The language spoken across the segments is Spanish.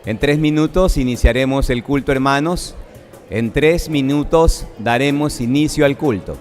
En 3 minutos iniciaremos el culto, hermanos. En 3 minutos daremos inicio al culto.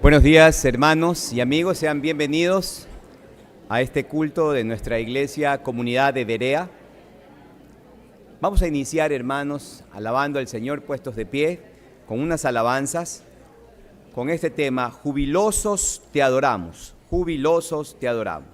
Buenos días, hermanos y amigos, sean bienvenidos a este culto de nuestra iglesia Comunidad de Berea. Vamos a iniciar, hermanos, alabando al Señor puestos de pie con unas alabanzas con este tema: jubilosos te adoramos, jubilosos te adoramos.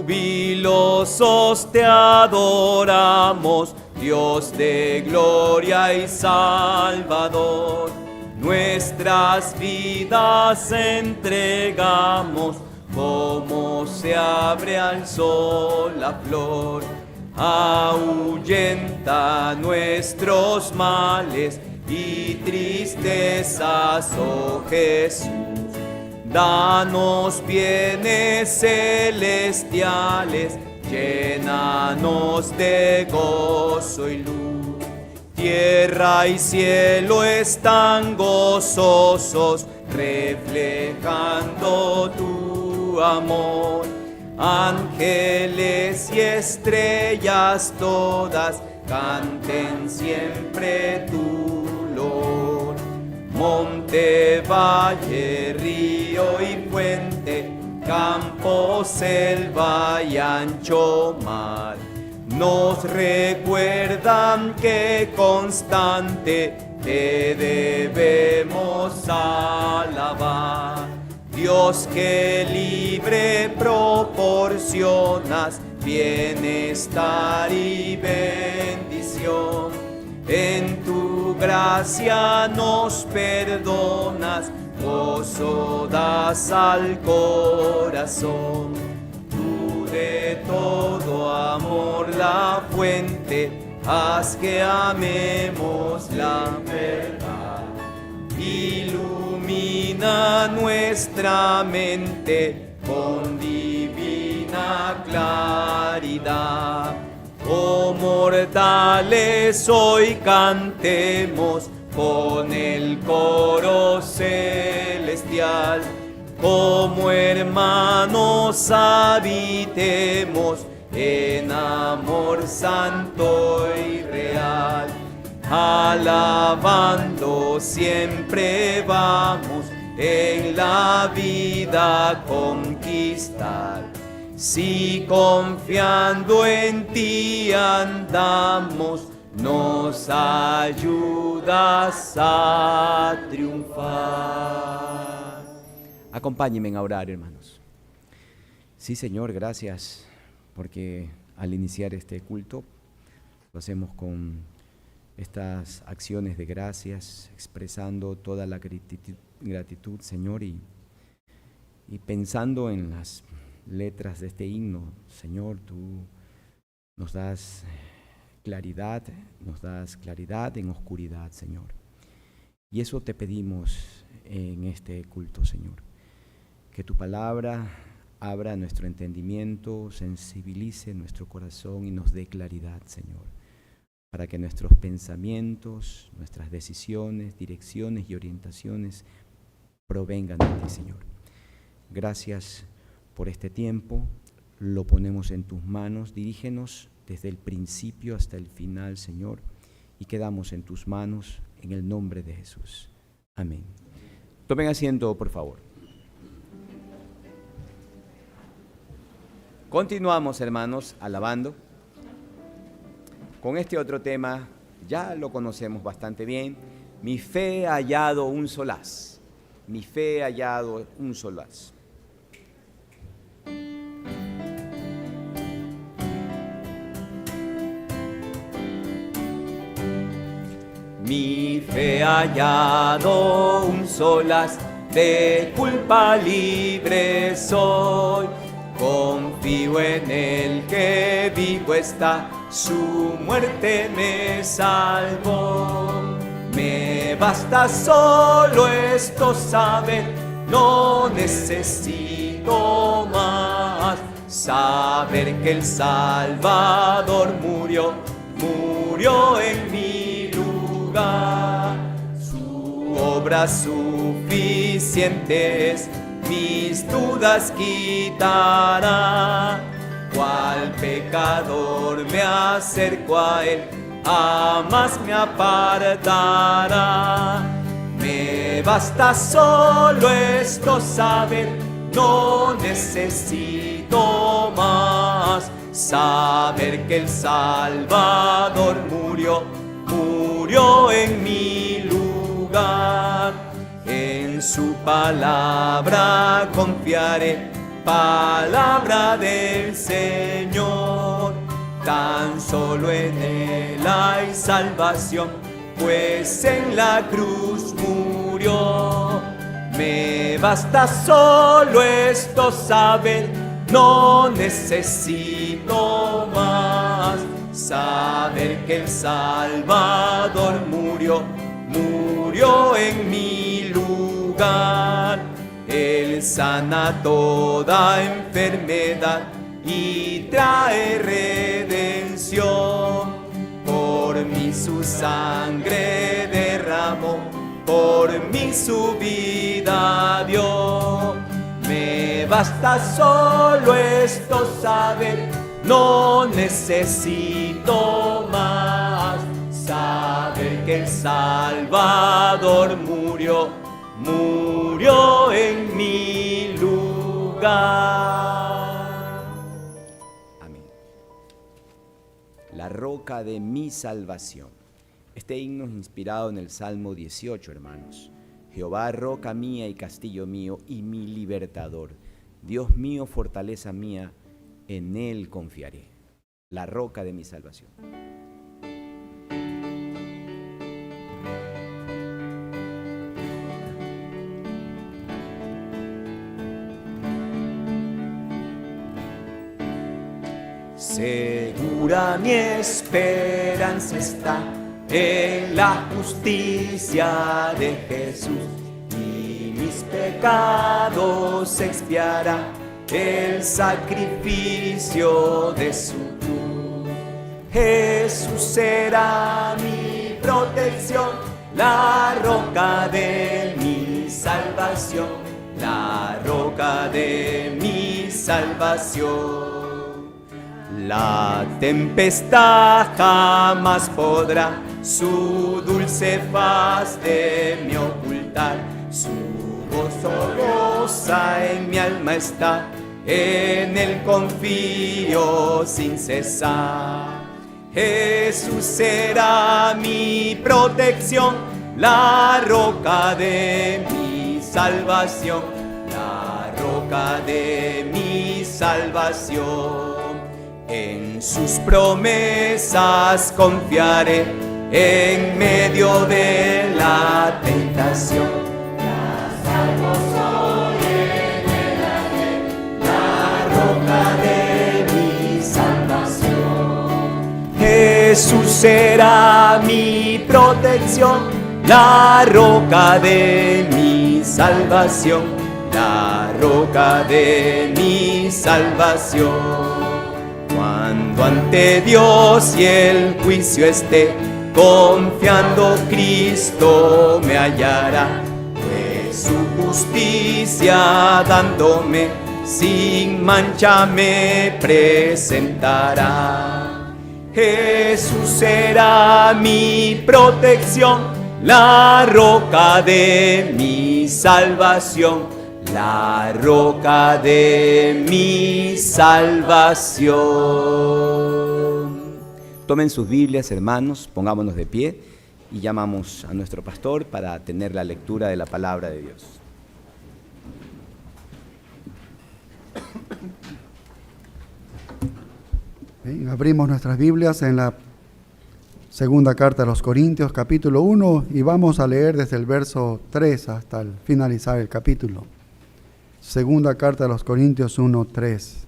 Jubilosos te adoramos, Dios de gloria y Salvador. Nuestras vidas entregamos, como se abre al sol la flor. Ahuyenta nuestros males y tristezas, oh Jesús. Danos bienes celestiales, llénanos de gozo y luz. Tierra y cielo están gozosos, reflejando tu amor. Ángeles y estrellas todas canten siempre tu loor. Monte, valle, río y fuente, campo, selva y ancho mar, nos recuerdan que constante te debemos alabar. Dios, que libre proporcionas bienestar y bendición. En tu gracia nos perdonas, gozo das al corazón. Tú de todo amor la fuente, haz que amemos la verdad. Ilumina nuestra mente con divina claridad. Oh mortales, hoy cantemos con el coro celestial. Como hermanos habitemos en amor santo y real. Alabando siempre vamos en la vida conquistar. Si confiando en ti andamos, nos ayudas a triunfar. Acompáñenme a orar, hermanos. Sí, Señor, gracias, porque al iniciar este culto lo hacemos con estas acciones de gracias, expresando toda la gratitud, Señor, y pensando en las letras de este himno. Señor, tú nos das claridad en oscuridad, Señor. Y eso te pedimos en este culto, Señor. Que tu palabra abra nuestro entendimiento, sensibilice nuestro corazón y nos dé claridad, Señor, para que nuestros pensamientos, nuestras decisiones, direcciones y orientaciones provengan de ti, Señor. Gracias por este tiempo, lo ponemos en tus manos. Dirígenos desde el principio hasta el final, Señor, y quedamos en tus manos en el nombre de Jesús. Amén. Tomen asiento, por favor. Continuamos, hermanos, alabando. Con este otro tema, ya lo conocemos bastante bien. Mi fe ha hallado un solaz. Mi fe ha hallado un solaz. Mi fe ha hallado un solaz, de culpa libre soy. Confío en el que vivo está, su muerte me salvó. Me basta solo esto saber, no necesito más. Saber que el Salvador murió en mi lugar. Su obra suficiente es, mis dudas quitará. Cual pecador me acerco a él, jamás me apartará. Me basta solo esto saber, no necesito más. Saber que el Salvador murió en mi lugar. En su palabra confiaré, palabra del Señor. Tan solo en él hay salvación, pues en la cruz murió. Me basta solo esto saber, no necesito más. Saber que el Salvador murió en mi lugar. Él sana toda enfermedad y trae redención. Por mí su sangre derramó, por mí su vida dio. Me basta solo esto saber, no necesito más. Saber que el Salvador murió en mi lugar. Amén. La roca de mi salvación. Este himno es inspirado en el Salmo 18, hermanos. Jehová, roca mía y castillo mío y mi libertador. Dios mío, fortaleza mía, en él confiaré. La roca de mi salvación. Sé Segura mi esperanza está en la justicia de Jesús, y mis pecados expiará el sacrificio de su cruz. Jesús será mi protección, la roca de mi salvación, la roca de mi salvación. La tempestad jamás podrá su dulce faz de mí ocultar. Su gozo goza en mi alma está, en él confío sin cesar. Jesús será mi protección, la roca de mi salvación, la roca de mi salvación. En sus promesas confiaré en medio de la tentación. Salvo soy en el la roca de mi salvación. Jesús será mi protección, la roca de mi salvación, la roca de mi salvación. Cuando ante Dios y el juicio esté, confiando Cristo me hallará, pues su justicia dándome sin mancha me presentará. Jesús será mi protección, la roca de mi salvación, la roca de mi salvación. Tomen sus Biblias, hermanos, pongámonos de pie y llamamos a nuestro pastor para tener la lectura de la palabra de Dios. Bien, abrimos nuestras Biblias en la segunda carta a los Corintios, capítulo 1, y vamos a leer desde el verso 3 hasta el finalizar el capítulo. Segunda carta a los Corintios 1, 3.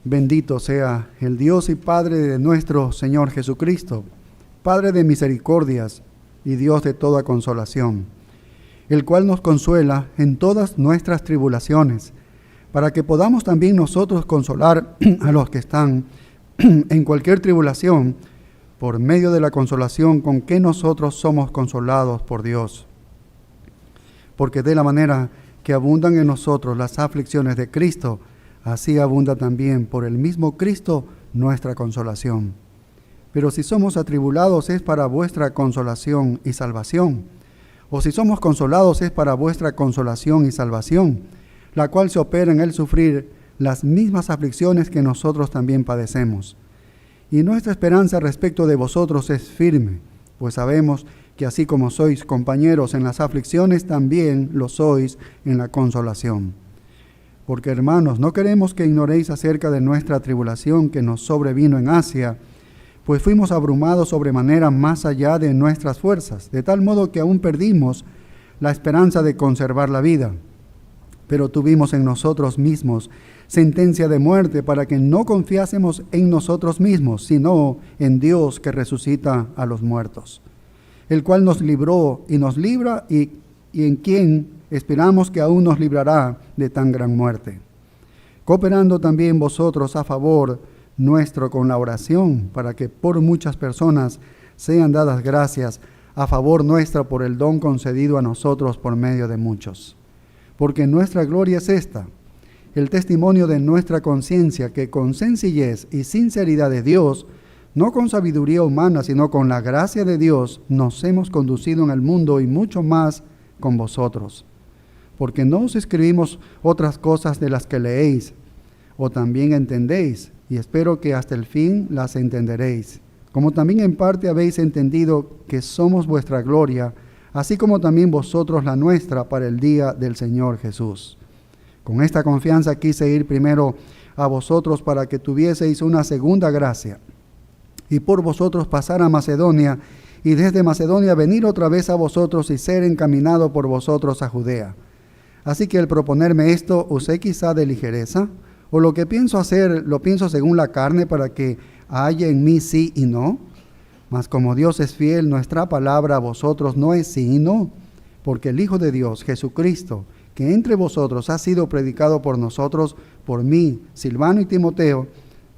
Bendito sea el Dios y Padre de nuestro Señor Jesucristo, Padre de misericordias y Dios de toda consolación, el cual nos consuela en todas nuestras tribulaciones, para que podamos también nosotros consolar a los que están en cualquier tribulación, por medio de la consolación con que nosotros somos consolados por Dios. Porque de la manera que abundan en nosotros las aflicciones de Cristo, así abunda también por el mismo Cristo nuestra consolación. Pero si somos atribulados es para vuestra consolación y salvación, o si somos consolados es para vuestra consolación y salvación, la cual se opera en el sufrir las mismas aflicciones que nosotros también padecemos. Y nuestra esperanza respecto de vosotros es firme, pues sabemos que así como sois compañeros en las aflicciones, también lo sois en la consolación. Porque, hermanos, no queremos que ignoréis acerca de nuestra tribulación que nos sobrevino en Asia, pues fuimos abrumados sobremanera más allá de nuestras fuerzas, de tal modo que aún perdimos la esperanza de conservar la vida. Pero tuvimos en nosotros mismos sentencia de muerte para que no confiásemos en nosotros mismos, sino en Dios que resucita a los muertos, el cual nos libró y nos libra y en quien esperamos que aún nos librará de tan gran muerte. Cooperando también vosotros a favor nuestro con la oración, para que por muchas personas sean dadas gracias a favor nuestro por el don concedido a nosotros por medio de muchos. Porque nuestra gloria es esta, el testimonio de nuestra conciencia, que con sencillez y sinceridad de Dios, no con sabiduría humana, sino con la gracia de Dios, nos hemos conducido en el mundo y mucho más con vosotros. Porque no os escribimos otras cosas de las que leéis, o también entendéis, y espero que hasta el fin las entenderéis. Como también en parte habéis entendido que somos vuestra gloria, así como también vosotros la nuestra para el día del Señor Jesús. Con esta confianza quise ir primero a vosotros para que tuvieseis una segunda gracia, y por vosotros pasar a Macedonia, y desde Macedonia venir otra vez a vosotros y ser encaminado por vosotros a Judea. Así que al proponerme esto, ¿usé quizá de ligereza, ¿O lo que pienso hacer, lo pienso según la carne para que haya en mí sí y no? Mas como Dios es fiel, nuestra palabra a vosotros no es sí y no, porque el Hijo de Dios, Jesucristo, que entre vosotros ha sido predicado por nosotros, por mí, Silvano y Timoteo,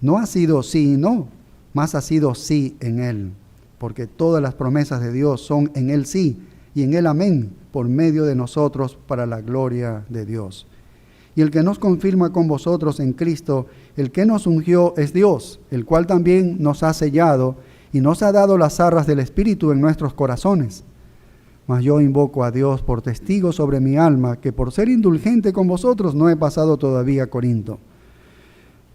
no ha sido sí y no, mas ha sido sí en Él, porque todas las promesas de Dios son en Él sí y en Él amén, por medio de nosotros para la gloria de Dios. Y el que nos confirma con vosotros en Cristo, el que nos ungió es Dios, el cual también nos ha sellado y nos ha dado las arras del Espíritu en nuestros corazones. Mas yo invoco a Dios por testigo sobre mi alma, que por ser indulgente con vosotros no he pasado todavía a Corinto.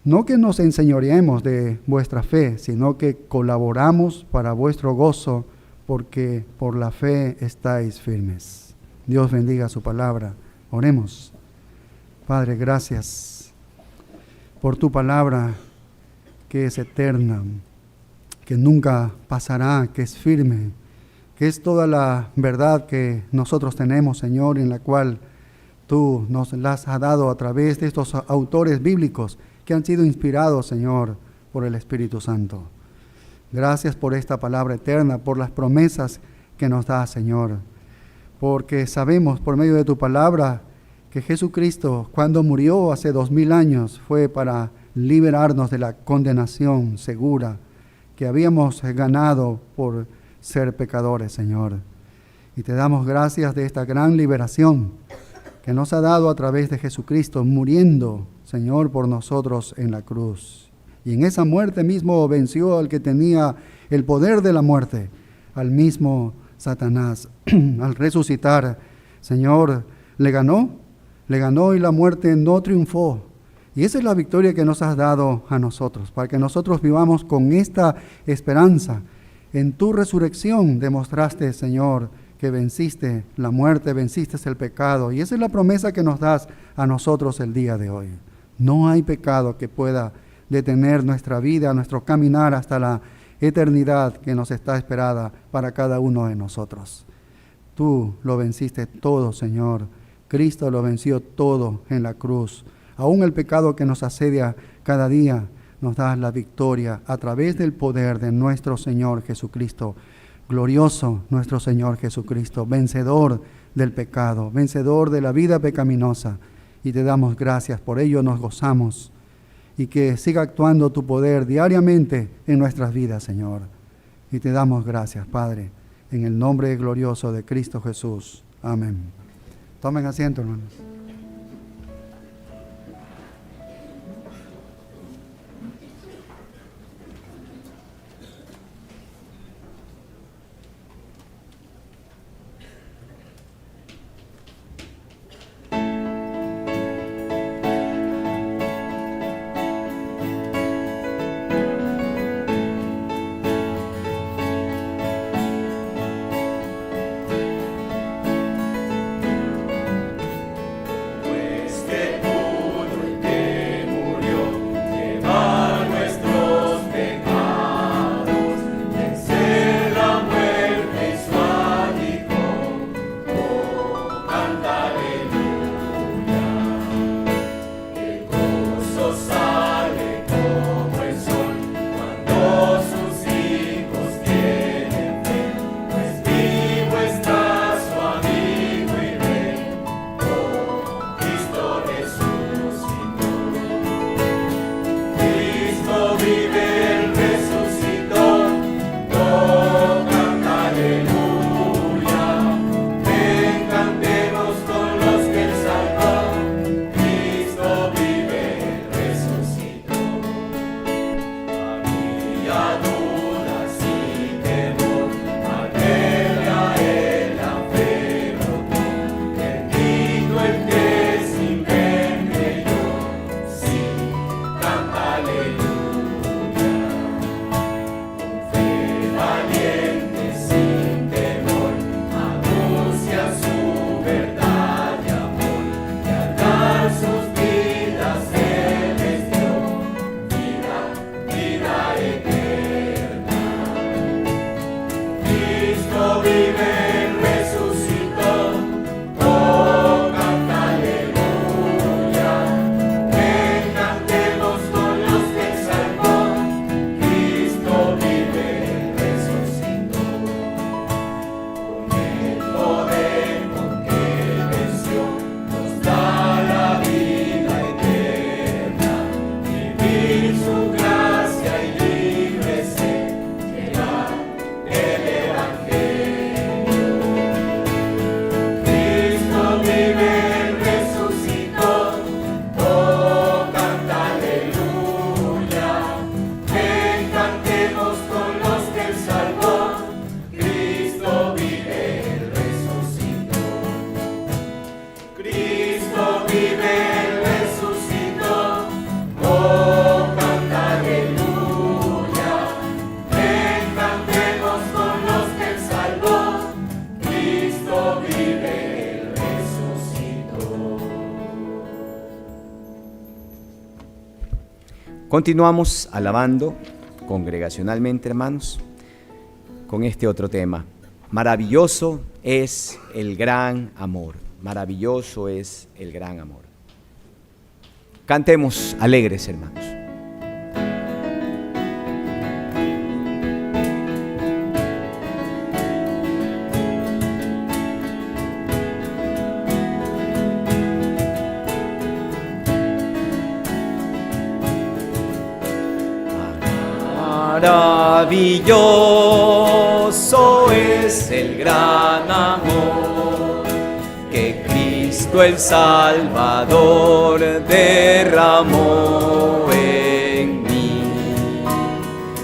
No que nos enseñoreemos de vuestra fe, sino que colaboramos para vuestro gozo, porque por la fe estáis firmes. Dios bendiga su palabra. Oremos. Padre, gracias por tu palabra que es eterna, que nunca pasará, que es firme, que es toda la verdad que nosotros tenemos, Señor, en la cual tú nos las has dado a través de estos autores bíblicos que han sido inspirados, Señor, por el Espíritu Santo. Gracias por esta palabra eterna, por las promesas que nos da, Señor, porque sabemos por medio de tu palabra que Jesucristo, cuando murió hace 2000 años, fue para liberarnos de la condenación segura que habíamos ganado por ser pecadores, Señor. Y te damos gracias de esta gran liberación que nos ha dado a través de Jesucristo, muriendo, Señor, por nosotros en la cruz. Y en esa muerte mismo venció al que tenía el poder de la muerte, al mismo Satanás. Al resucitar, Señor, le ganó y la muerte no triunfó. Y esa es la victoria que nos has dado a nosotros, para que nosotros vivamos con esta esperanza. En tu resurrección demostraste, Señor, que venciste la muerte, venciste el pecado. Y esa es la promesa que nos das a nosotros el día de hoy. No hay pecado que pueda detener nuestra vida, nuestro caminar hasta la eternidad que nos está esperada para cada uno de nosotros. Tú lo venciste todo, Señor. Cristo lo venció todo en la cruz. Aún el pecado que nos asedia cada día, nos das la victoria a través del poder de nuestro Señor Jesucristo. Glorioso nuestro Señor Jesucristo, vencedor del pecado, vencedor de la vida pecaminosa. Y te damos gracias, por ello nos gozamos. Y que siga actuando tu poder diariamente en nuestras vidas, Señor. Y te damos gracias, Padre, en el nombre glorioso de Cristo Jesús. Amén. Tomen asiento, hermanos. Continuamos alabando congregacionalmente, hermanos, con este otro tema. Maravilloso es el gran amor. Maravilloso es el gran amor. Cantemos alegres, hermanos. Maravilloso es el gran amor que Cristo el Salvador derramó en mí.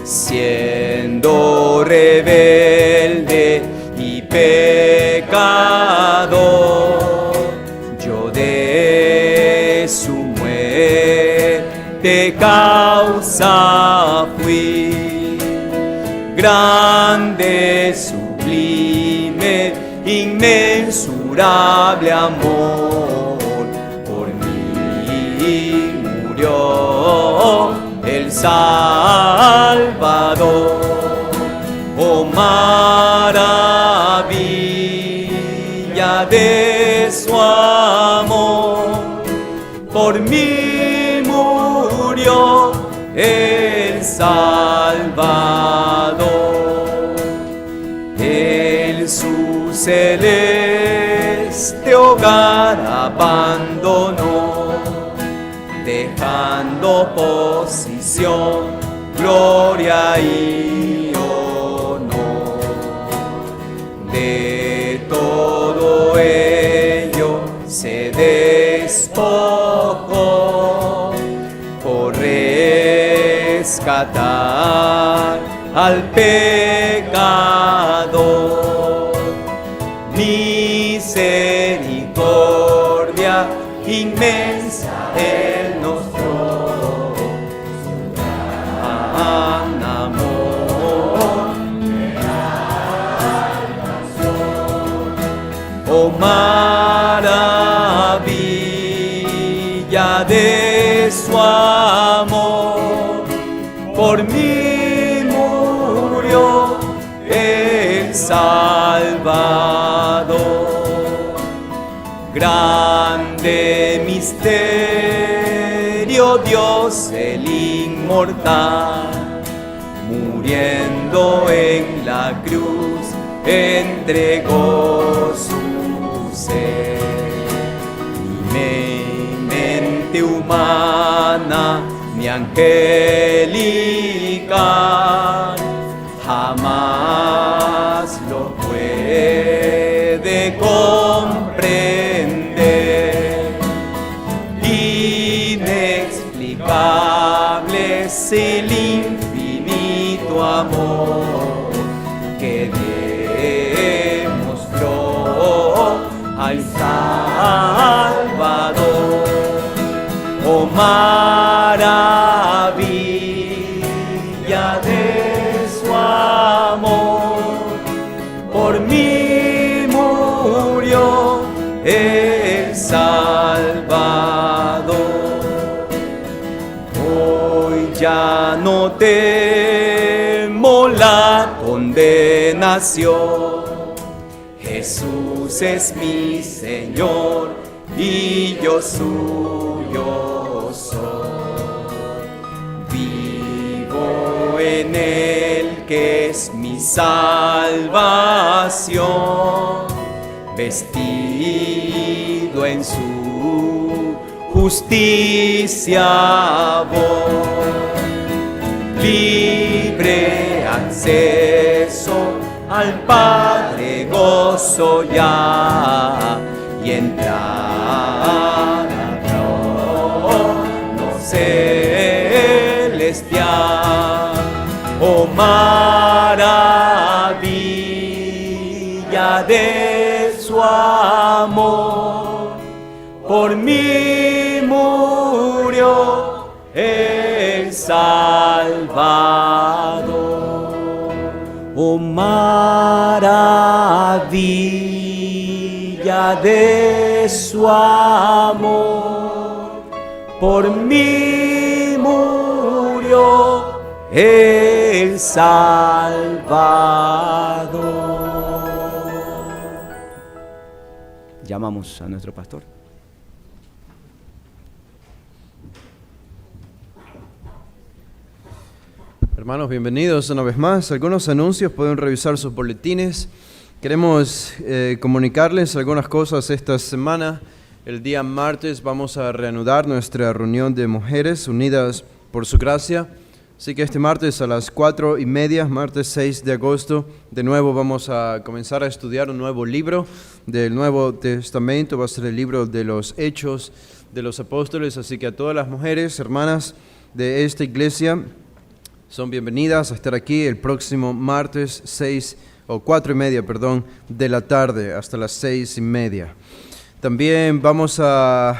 Siendo rebelde y pecador, yo de su muerte causa fui. Grande, sublime, inmensurable amor, por mí murió el Salvador. Oh, maravilla de su amor, por mí murió el Salvador. Él su celeste hogar abandonó, dejando posición, gloria y honor. De todo ello se despojó por rescatar al pecador. Misericordia inmensa Él nos dio, su gran amor me alcanzó. Oh, maravilla de su amor, por mí murió el Salvador. Grande misterio, Dios el inmortal, muriendo en la cruz, entregó su ser. Mi mente humana, mi angelical, jamás lo puede comprender. Inexplicable es el infinito amor que demostró al Salvador. Oh, maravilla de su amor, por mí murió el Salvador. Hoy ya no temo la condenación, Jesús es mi Señor y yo suyo soy. Vivo en Él que es mi salvación, vestido en su justicia voy. Libre acceso al Padre gozo ya, y entrar al trono celestial. Oh, maravilla de su amor, por mí murió el Salvador. Oh, maravilla de su amor, por mí murió murió el Salvador. Llamamos a nuestro pastor. Hermanos, bienvenidos una vez más. Algunos anuncios, pueden revisar sus boletines. Queremos comunicarles algunas cosas esta semana. El día martes vamos a reanudar nuestra reunión de mujeres unidas por su gracia. Así que este martes a las 4:30, martes 6 de agosto, de nuevo vamos a comenzar a estudiar un nuevo libro del Nuevo Testamento. Va a ser el libro de los Hechos de los Apóstoles. Así que a todas las mujeres, hermanas de esta iglesia, son bienvenidas a estar aquí el próximo martes 4:30, de la tarde hasta las 6:30. También vamos a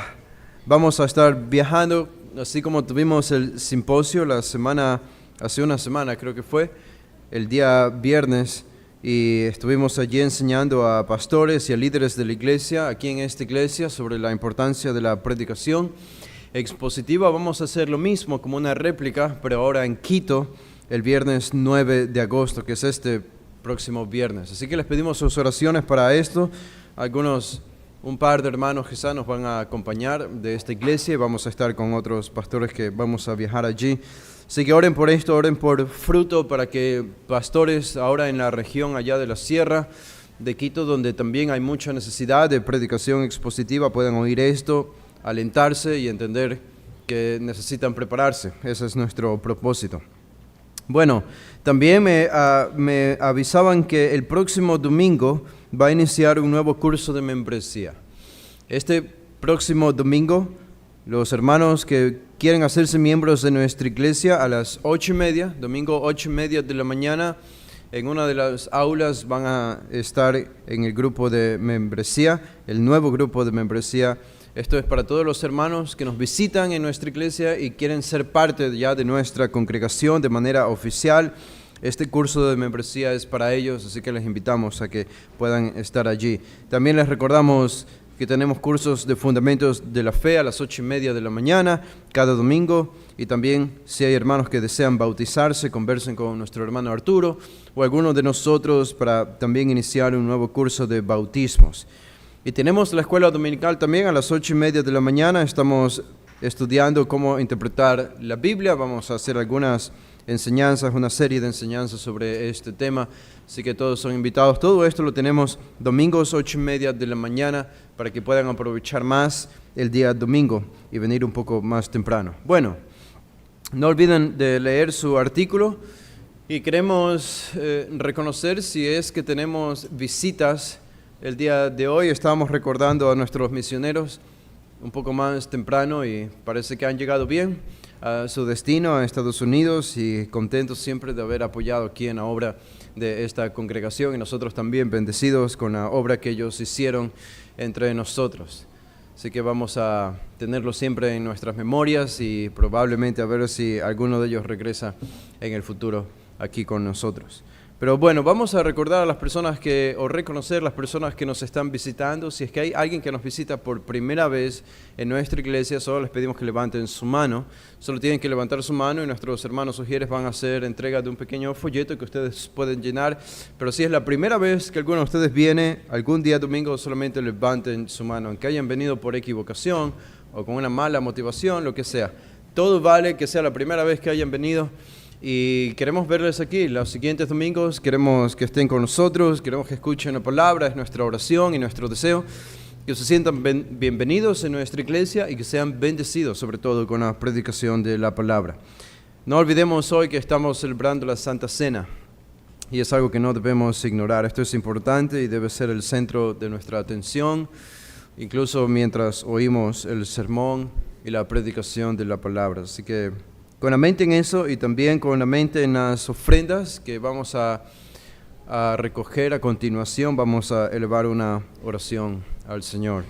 estar viajando, así como tuvimos el simposio hace una semana creo que fue, el día viernes, y estuvimos allí enseñando a pastores y a líderes de la iglesia, aquí en esta iglesia, sobre la importancia de la predicación expositiva. Vamos a hacer lo mismo como una réplica, pero ahora en Quito, el viernes 9 de agosto, que es este próximo viernes. Así que les pedimos sus oraciones para esto. Un par de hermanos quizás nos van a acompañar de esta iglesia y vamos a estar con otros pastores que vamos a viajar allí. Así que oren por esto, oren por fruto para que pastores ahora en la región allá de la sierra de Quito, donde también hay mucha necesidad de predicación expositiva, puedan oír esto, alentarse y entender que necesitan prepararse. Ese es nuestro propósito. Bueno, también me avisaban que el próximo domingo va a iniciar un nuevo curso de membresía. Este próximo domingo, los hermanos que quieren hacerse miembros de nuestra iglesia a las 8:30, domingo 8:30 de la mañana, en una de las aulas van a estar en el grupo de membresía, el nuevo grupo de membresía. Esto es para todos los hermanos que nos visitan en nuestra iglesia y quieren ser parte ya de nuestra congregación de manera oficial. Este curso de membresía es para ellos, así que les invitamos a que puedan estar allí. También les recordamos que tenemos cursos de fundamentos de la fe a las 8:30 de la mañana, cada domingo. Y también, si hay hermanos que desean bautizarse, conversen con nuestro hermano Arturo o alguno de nosotros para también iniciar un nuevo curso de bautismos. Y tenemos la escuela dominical también a las 8:30 de la mañana. Estamos estudiando cómo interpretar la Biblia. Vamos a hacer algunas enseñanzas, una serie de enseñanzas sobre este tema. Así que todos son invitados. Todo esto lo tenemos domingos 8:30 de la mañana para que puedan aprovechar más el día domingo y venir un poco más temprano. Bueno, no olviden de leer su artículo y queremos reconocer si es que tenemos visitas. El día de hoy estábamos recordando a nuestros misioneros un poco más temprano y parece que han llegado bien a su destino, a Estados Unidos, y contentos siempre de haber apoyado aquí en la obra de esta congregación, y nosotros también bendecidos con la obra que ellos hicieron entre nosotros. Así que vamos a tenerlo siempre en nuestras memorias y probablemente a ver si alguno de ellos regresa en el futuro aquí con nosotros. Pero bueno, vamos a recordar a las personas reconocer las personas que nos están visitando. Si es que hay alguien que nos visita por primera vez en nuestra iglesia, solo les pedimos que levanten su mano. Solo tienen que levantar su mano y nuestros hermanos sugieres van a hacer entrega de un pequeño folleto que ustedes pueden llenar. Pero si es la primera vez que alguno de ustedes viene algún día domingo, solamente levanten su mano. Aunque hayan venido por equivocación o con una mala motivación, lo que sea. Todo vale que sea la primera vez que hayan venido. Y queremos verles aquí los siguientes domingos, queremos que estén con nosotros, queremos que escuchen la palabra, es nuestra oración y nuestro deseo, que se sientan bienvenidos en nuestra iglesia y que sean bendecidos sobre todo con la predicación de la palabra. No olvidemos hoy que estamos celebrando la Santa Cena y es algo que no debemos ignorar. Esto es importante y debe ser el centro de nuestra atención, incluso mientras oímos el sermón y la predicación de la palabra. Así que con la mente en eso y también con la mente en las ofrendas que vamos a recoger a continuación, vamos a elevar una oración al Señor.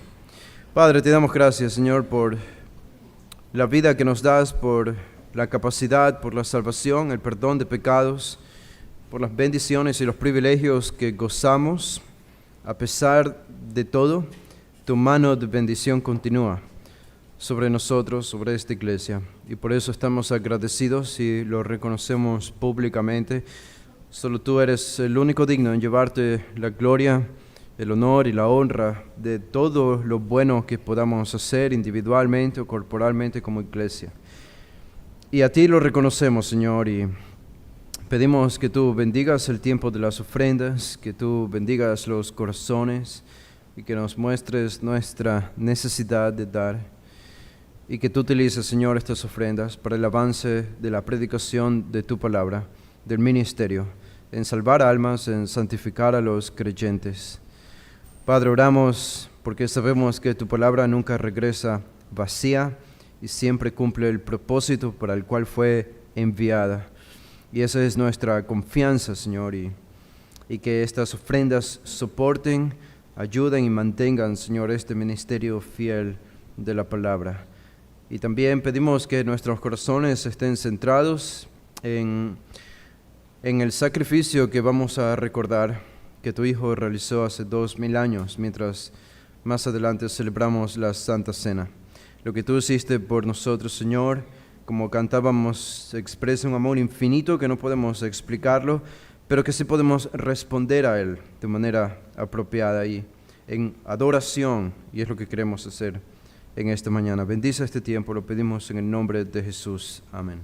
Padre, te damos gracias, Señor, por la vida que nos das, por la capacidad, por la salvación, el perdón de pecados, por las bendiciones y los privilegios que gozamos. A pesar de todo, tu mano de bendición continúa. sobre nosotros, sobre esta iglesia. Y por eso estamos agradecidos y lo reconocemos públicamente. Solo tú eres el único digno en llevarte la gloria, el honor y la honra de todo lo bueno que podamos hacer individualmente o corporalmente como iglesia. Y a ti lo reconocemos, Señor, y pedimos que tú bendigas el tiempo de las ofrendas, que tú bendigas los corazones y que nos muestres nuestra necesidad de dar. Y que tú utilices, Señor, estas ofrendas para el avance de la predicación de tu palabra, del ministerio, en salvar almas, en santificar a los creyentes. Padre, oramos porque sabemos que tu palabra nunca regresa vacía y siempre cumple el propósito para el cual fue enviada. Y esa es nuestra confianza, Señor, y que estas ofrendas soporten, ayuden y mantengan, Señor, este ministerio fiel de la palabra. Y también pedimos que nuestros corazones estén centrados en el sacrificio que vamos a recordar que tu Hijo realizó hace 2000 años, mientras más adelante celebramos la Santa Cena. Lo que tú hiciste por nosotros, Señor, como cantábamos, expresa un amor infinito que no podemos explicarlo, pero que sí podemos responder a Él de manera apropiada y en adoración, y es lo que queremos hacer en esta mañana. Bendice este tiempo, lo pedimos en el nombre de Jesús. Amén.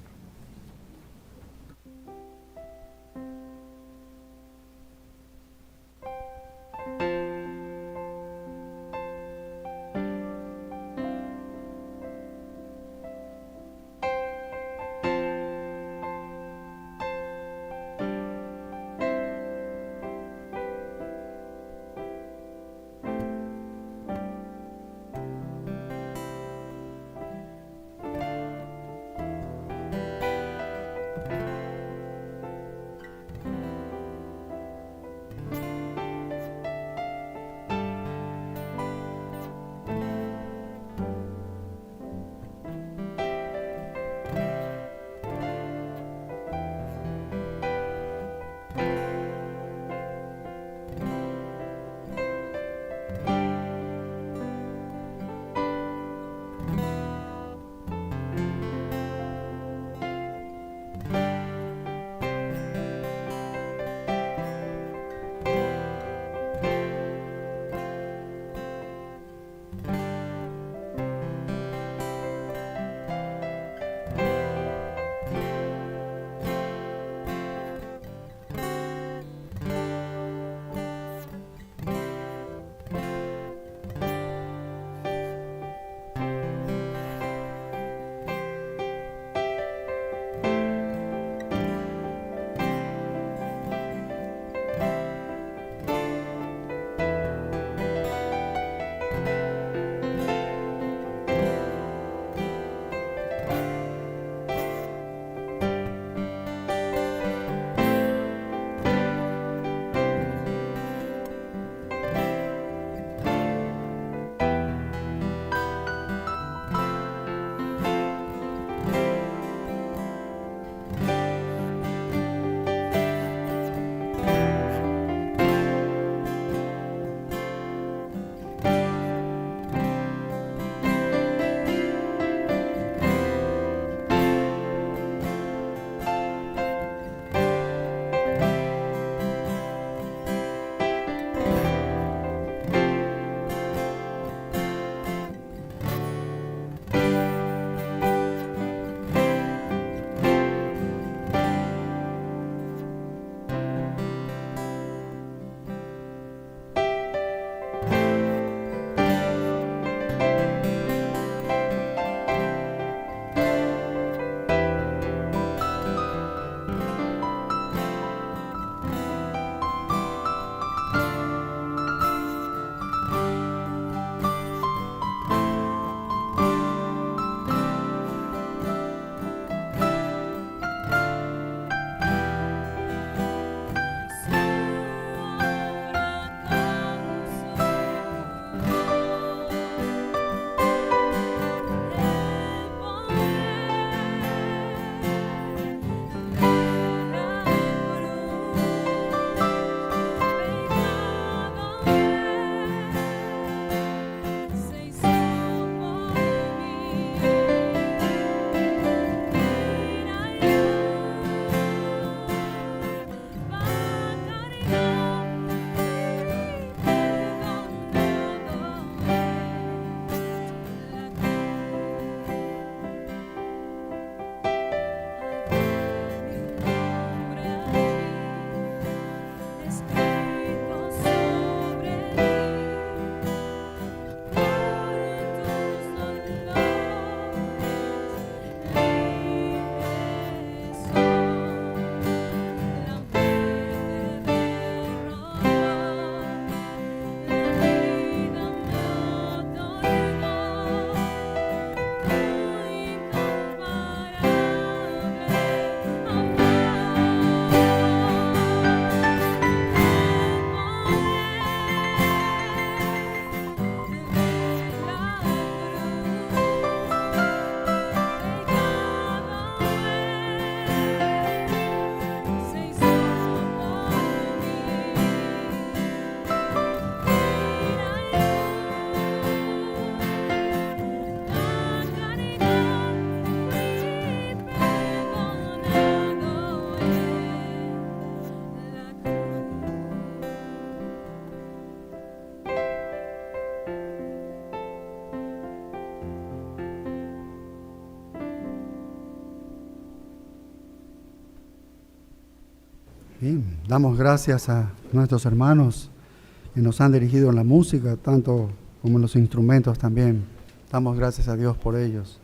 Bien, damos gracias a nuestros hermanos que nos han dirigido en la música, tanto como en los instrumentos también. Damos gracias a Dios por ellos.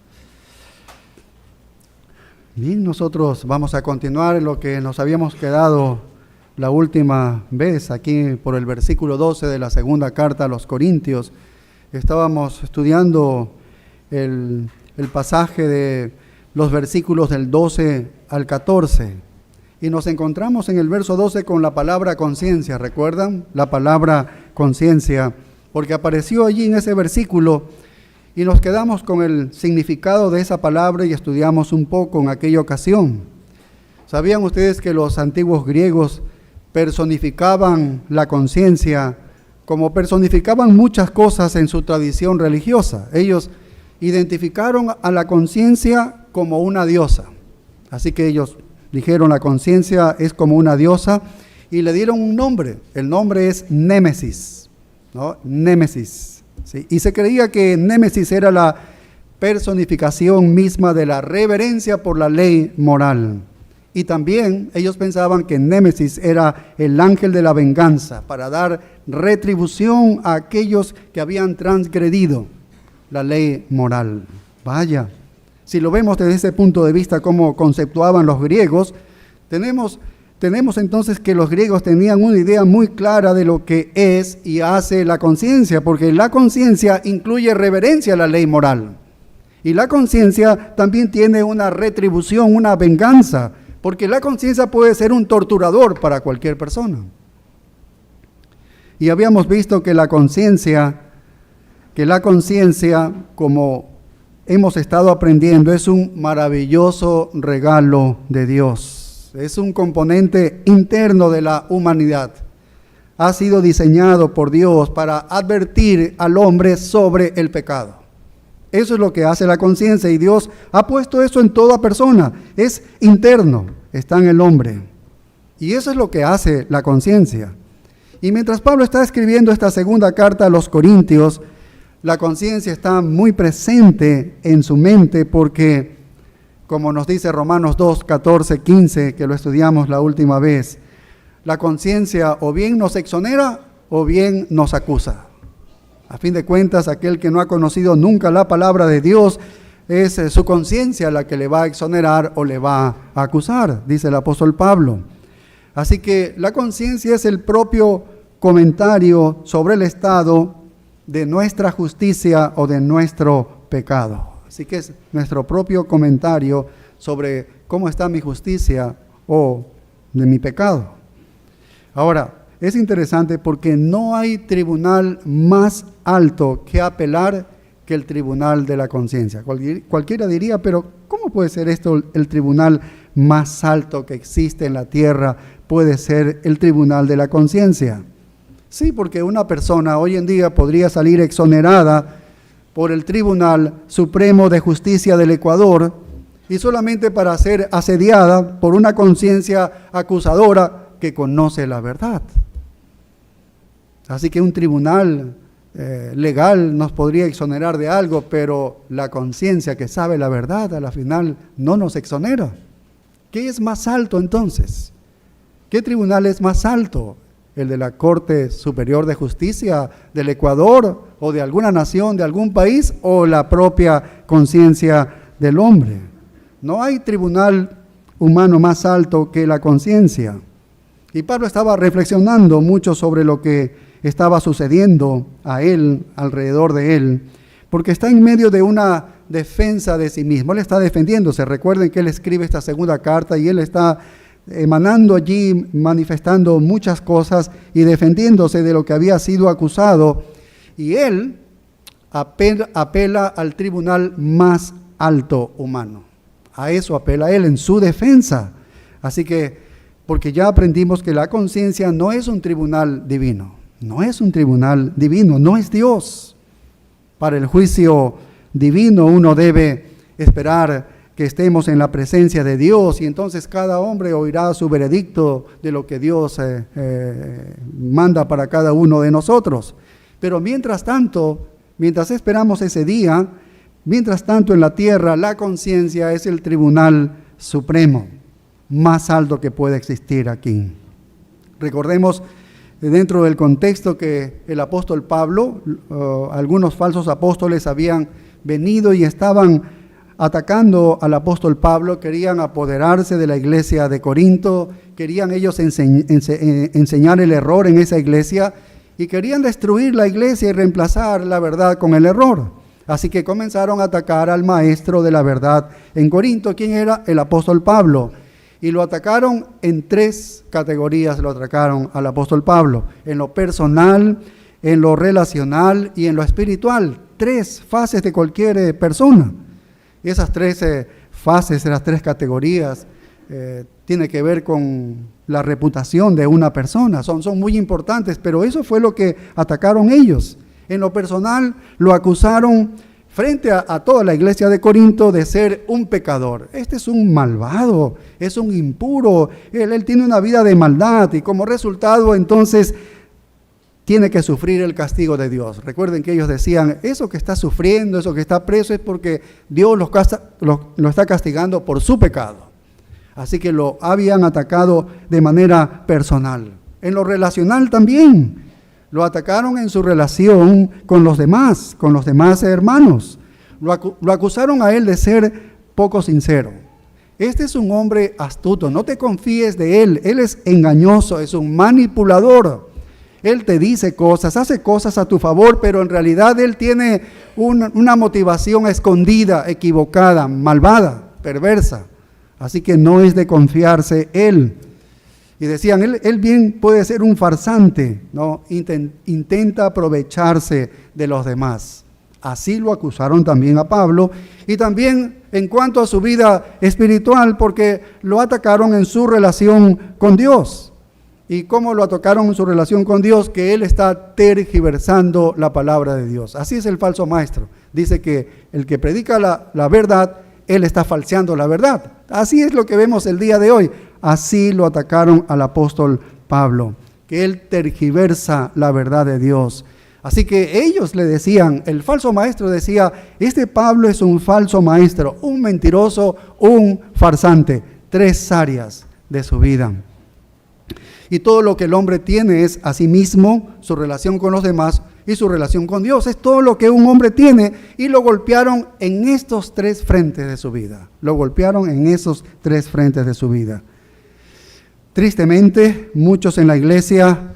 Bien, nosotros vamos a continuar en lo que nos habíamos quedado la última vez, aquí por el versículo 12 de la segunda carta a los Corintios. Estábamos estudiando el pasaje de los versículos del 12 al 14 y nos encontramos en el verso 12 con la palabra conciencia. ¿Recuerdan? La palabra conciencia, porque apareció allí en ese versículo y nos quedamos con el significado de esa palabra y estudiamos un poco en aquella ocasión. ¿Sabían ustedes que los antiguos griegos personificaban la conciencia como personificaban muchas cosas en su tradición religiosa? Ellos identificaron a la conciencia como una diosa. Así que ellos dijeron la conciencia es como una diosa y le dieron un nombre. El nombre es Némesis, ¿no? Némesis. ¿Sí? Y se creía que Némesis era la personificación misma de la reverencia por la ley moral. Y también ellos pensaban que Némesis era el ángel de la venganza para dar retribución a aquellos que habían transgredido la ley moral. Vaya, si lo vemos desde ese punto de vista, cómo conceptuaban los griegos, tenemos entonces que los griegos tenían una idea muy clara de lo que es y hace la conciencia, porque la conciencia incluye reverencia a la ley moral. Y la conciencia también tiene una retribución, una venganza, porque la conciencia puede ser un torturador para cualquier persona. Y habíamos visto que la conciencia, como hemos estado aprendiendo, es un maravilloso regalo de Dios. Es un componente interno de la humanidad. Ha sido diseñado por Dios para advertir al hombre sobre el pecado. Eso es lo que hace la conciencia y Dios ha puesto eso en toda persona. Es interno, está en el hombre. Y eso es lo que hace la conciencia. Y mientras Pablo está escribiendo esta segunda carta a los Corintios, la conciencia está muy presente en su mente porque, como nos dice Romanos 2, 14, 15, que lo estudiamos la última vez, la conciencia o bien nos exonera o bien nos acusa. A fin de cuentas, aquel que no ha conocido nunca la palabra de Dios, es su conciencia la que le va a exonerar o le va a acusar, dice el apóstol Pablo. Así que la conciencia es el propio comentario sobre el estado de nuestra justicia o de nuestro pecado. Así que es nuestro propio comentario sobre cómo está mi justicia o de mi pecado. Ahora, es interesante porque no hay tribunal más alto que apelar que el tribunal de la conciencia. Cualquiera diría, pero ¿cómo puede ser esto el tribunal más alto que existe en la tierra? Puede ser el tribunal de la conciencia. Sí, porque una persona hoy en día podría salir exonerada por el Tribunal Supremo de Justicia del Ecuador y solamente para ser asediada por una conciencia acusadora que conoce la verdad. Así que un tribunal legal nos podría exonerar de algo, pero la conciencia que sabe la verdad a la final no nos exonera. ¿Qué es más alto entonces? ¿Qué tribunal es más alto? ¿El de la Corte Superior de Justicia del Ecuador o de alguna nación, de algún país, o la propia conciencia del hombre? No hay tribunal humano más alto que la conciencia. Y Pablo estaba reflexionando mucho sobre lo que estaba sucediendo a él, alrededor de él, porque está en medio de una defensa de sí mismo. Él está defendiéndose. Recuerden que él escribe esta segunda carta y él está emanando allí, manifestando muchas cosas y defendiéndose de lo que había sido acusado. Y él apela al tribunal más alto humano. A eso apela él en su defensa. Así que, porque ya aprendimos que la conciencia no es un tribunal divino. No es un tribunal divino, no es Dios. Para el juicio divino uno debe esperar que estemos en la presencia de Dios y entonces cada hombre oirá su veredicto de lo que Dios manda para cada uno de nosotros. Pero mientras tanto, mientras esperamos ese día, mientras tanto en la tierra, la conciencia es el tribunal supremo, más alto que puede existir aquí. Recordemos dentro del contexto que el apóstol Pablo, algunos falsos apóstoles habían venido y estaban atacando al apóstol Pablo, querían apoderarse de la iglesia de Corinto, querían ellos enseñar el error en esa iglesia y querían destruir la iglesia y reemplazar la verdad con el error. Así que comenzaron a atacar al maestro de la verdad en Corinto. ¿Quién era? El apóstol Pablo. Y lo atacaron en 3 categorías, lo atacaron al apóstol Pablo: en lo personal, en lo relacional y en lo espiritual. 3 fases de cualquier persona. Y esas 3 fases, las 3 categorías, tiene que ver con la reputación de una persona. Son muy importantes, pero eso fue lo que atacaron ellos. En lo personal, lo acusaron frente a toda la iglesia de Corinto de ser un pecador. Este es un malvado, es un impuro, él tiene una vida de maldad y como resultado entonces tiene que sufrir el castigo de Dios. Recuerden que ellos decían, eso que está sufriendo, eso que está preso es porque Dios lo está castigando por su pecado. Así que lo habían atacado de manera personal. En lo relacional también. Lo atacaron en su relación con los demás hermanos. Lo acusaron a él de ser poco sincero. Este es un hombre astuto, no te confíes de él. Él es engañoso, es un manipulador. Él te dice cosas, hace cosas a tu favor, pero en realidad él tiene una motivación escondida, equivocada, malvada, perversa. Así que no es de confiarse él. Y decían, él bien puede ser un farsante, ¿no? Intenta aprovecharse de los demás. Así lo acusaron también a Pablo. Y también en cuanto a su vida espiritual, porque lo atacaron en su relación con Dios. ¿Y cómo lo atacaron en su relación con Dios? Que él está tergiversando la palabra de Dios. Así es el falso maestro. Dice que el que predica la verdad, él está falseando la verdad. Así es lo que vemos el día de hoy. Así lo atacaron al apóstol Pablo, que él tergiversa la verdad de Dios. Así que ellos le decían, el falso maestro decía, este Pablo es un falso maestro, un mentiroso, un farsante. 3 áreas de su vida. Y todo lo que el hombre tiene es a sí mismo, su relación con los demás y su relación con Dios. Es todo lo que un hombre tiene y lo golpearon en estos 3 frentes de su vida. Lo golpearon en esos 3 frentes de su vida. Tristemente, muchos en la iglesia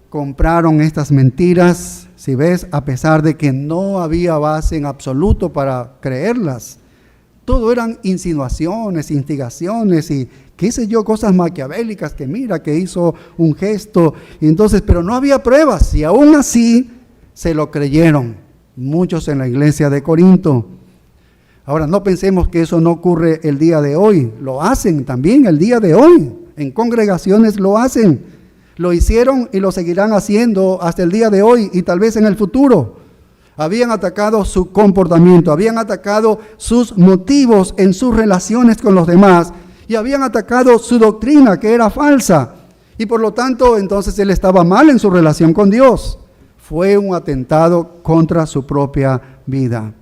compraron estas mentiras, si ves, a pesar de que no había base en absoluto para creerlas. Todo eran insinuaciones, instigaciones y qué sé yo, cosas maquiavélicas, que mira que hizo un gesto, y entonces, pero no había pruebas y aún así se lo creyeron muchos en la iglesia de Corinto. Ahora, no pensemos que eso no ocurre el día de hoy, lo hacen también el día de hoy. En congregaciones lo hacen, lo hicieron y lo seguirán haciendo hasta el día de hoy y tal vez en el futuro. Habían atacado su comportamiento, habían atacado sus motivos en sus relaciones con los demás y habían atacado su doctrina que era falsa. Y por lo tanto, entonces él estaba mal en su relación con Dios. Fue un atentado contra su propia vida.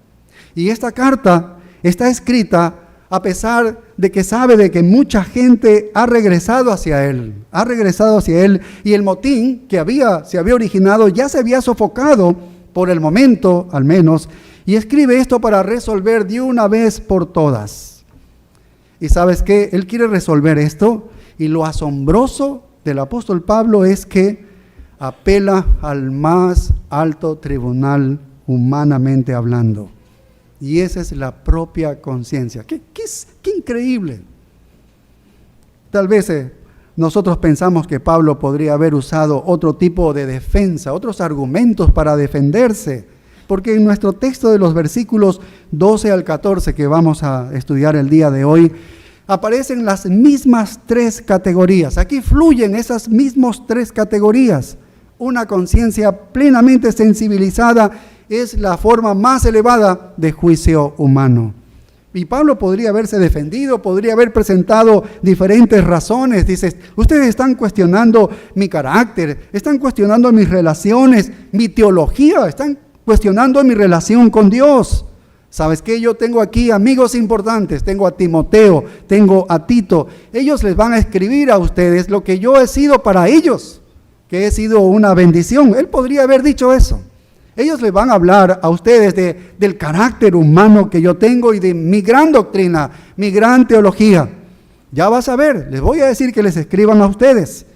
Y esta carta está escrita a pesar de que sabe de que mucha gente ha regresado hacia él, y el motín que se había originado ya se había sofocado por el momento al menos, y escribe esto para resolver de una vez por todas. Y ¿sabes qué? Él quiere resolver esto, y lo asombroso del apóstol Pablo es que apela al más alto tribunal humanamente hablando. Y esa es la propia conciencia. ¡Qué increíble! Tal vez nosotros pensamos que Pablo podría haber usado otro tipo de defensa, otros argumentos para defenderse, porque en nuestro texto de los versículos 12 al 14 que vamos a estudiar el día de hoy, aparecen las mismas 3 categorías. Aquí fluyen esas mismas 3 categorías. Una conciencia plenamente sensibilizada es la forma más elevada de juicio humano. Y Pablo podría haberse defendido, podría haber presentado diferentes razones. Dice, ustedes están cuestionando mi carácter, están cuestionando mis relaciones, mi teología, están cuestionando mi relación con Dios. ¿Sabes qué? Yo tengo aquí amigos importantes, tengo a Timoteo, tengo a Tito. Ellos les van a escribir a ustedes lo que yo he sido para ellos, que he sido una bendición. Él podría haber dicho eso. Ellos les van a hablar a ustedes del carácter humano que yo tengo y de mi gran doctrina, mi gran teología. Ya vas a ver, les voy a decir que les escriban a ustedes.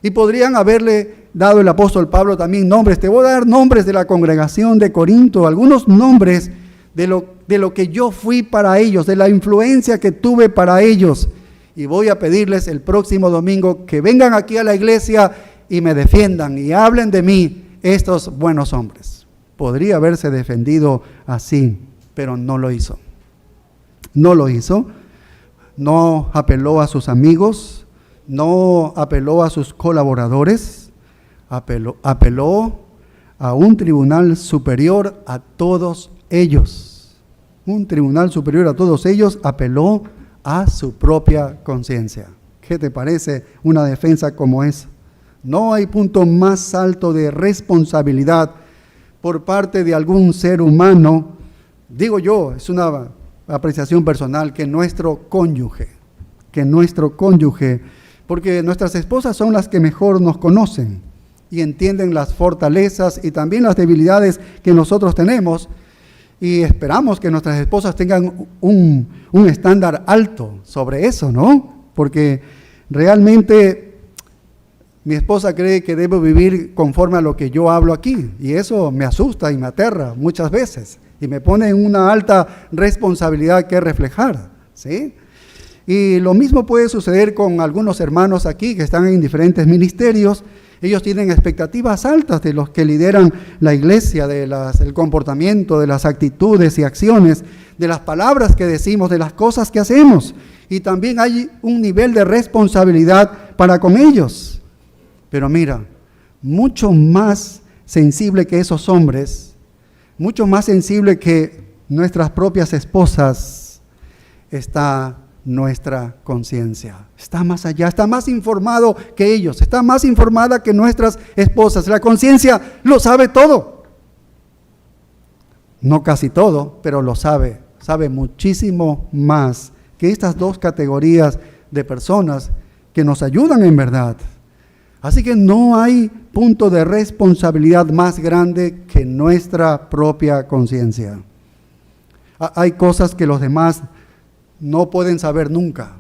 Y podrían haberle dado el apóstol Pablo también nombres. Te voy a dar nombres de la congregación de Corinto, algunos nombres de lo que yo fui para ellos, de la influencia que tuve para ellos. Y voy a pedirles el próximo domingo que vengan aquí a la iglesia y me defiendan y hablen de mí estos buenos hombres. Podría haberse defendido así, pero no lo hizo. No lo hizo. No apeló a sus amigos, no apeló a sus colaboradores, apeló a un tribunal superior a todos ellos. Un tribunal superior a todos ellos apeló a su propia conciencia. ¿Qué te parece una defensa como esa? No hay punto más alto de responsabilidad por parte de algún ser humano, digo yo, es una apreciación personal, que nuestro cónyuge, porque nuestras esposas son las que mejor nos conocen y entienden las fortalezas y también las debilidades que nosotros tenemos, y esperamos que nuestras esposas tengan un estándar alto sobre eso, ¿no? Porque realmente mi esposa cree que debo vivir conforme a lo que yo hablo aquí, y eso me asusta y me aterra muchas veces, y me pone en una alta responsabilidad que reflejar, ¿sí? Y lo mismo puede suceder con algunos hermanos aquí que están en diferentes ministerios. Ellos tienen expectativas altas de los que lideran la iglesia, del comportamiento, de las actitudes y acciones, de las palabras que decimos, de las cosas que hacemos. Y también hay un nivel de responsabilidad para con ellos. Pero mira, mucho más sensible que esos hombres, mucho más sensible que nuestras propias esposas, está nuestra conciencia. Está más allá, está más informado que ellos, está más informada que nuestras esposas. La conciencia lo sabe todo. No casi todo, pero lo sabe. Sabe muchísimo más que estas dos categorías de personas que nos ayudan en verdad. Así que no hay punto de responsabilidad más grande que nuestra propia conciencia. Hay cosas que los demás no pueden saber nunca,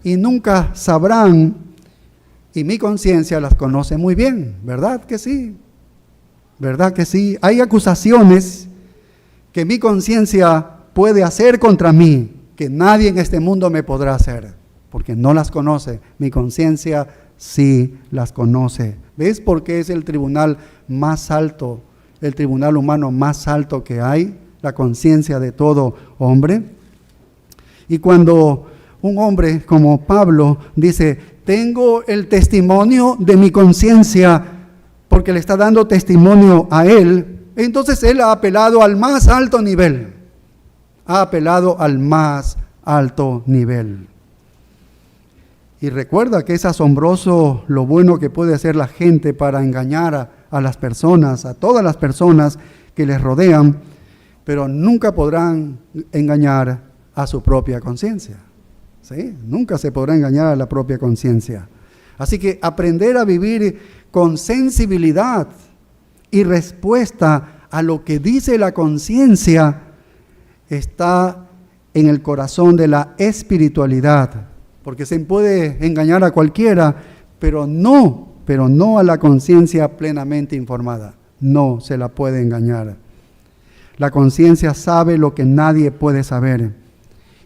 y nunca sabrán, y mi conciencia las conoce muy bien, ¿verdad que sí? ¿Verdad que sí? Hay acusaciones que mi conciencia puede hacer contra mí, que nadie en este mundo me podrá hacer, porque no las conoce. Mi conciencia sí las conoce. ¿Ves por qué es el tribunal más alto, el tribunal humano más alto que hay? La conciencia de todo hombre. Y cuando un hombre como Pablo dice, tengo el testimonio de mi conciencia, porque le está dando testimonio a él, entonces él ha apelado al más alto nivel. Ha apelado al más alto nivel. Y recuerda que es asombroso lo bueno que puede hacer la gente para engañar a las personas, a todas las personas que les rodean, pero nunca podrán engañar a su propia conciencia, ¿sí? Nunca se podrá engañar a la propia conciencia. Así que aprender a vivir con sensibilidad y respuesta a lo que dice la conciencia está en el corazón de la espiritualidad, porque se puede engañar a cualquiera, pero no a la conciencia plenamente informada. No se la puede engañar. La conciencia sabe lo que nadie puede saber.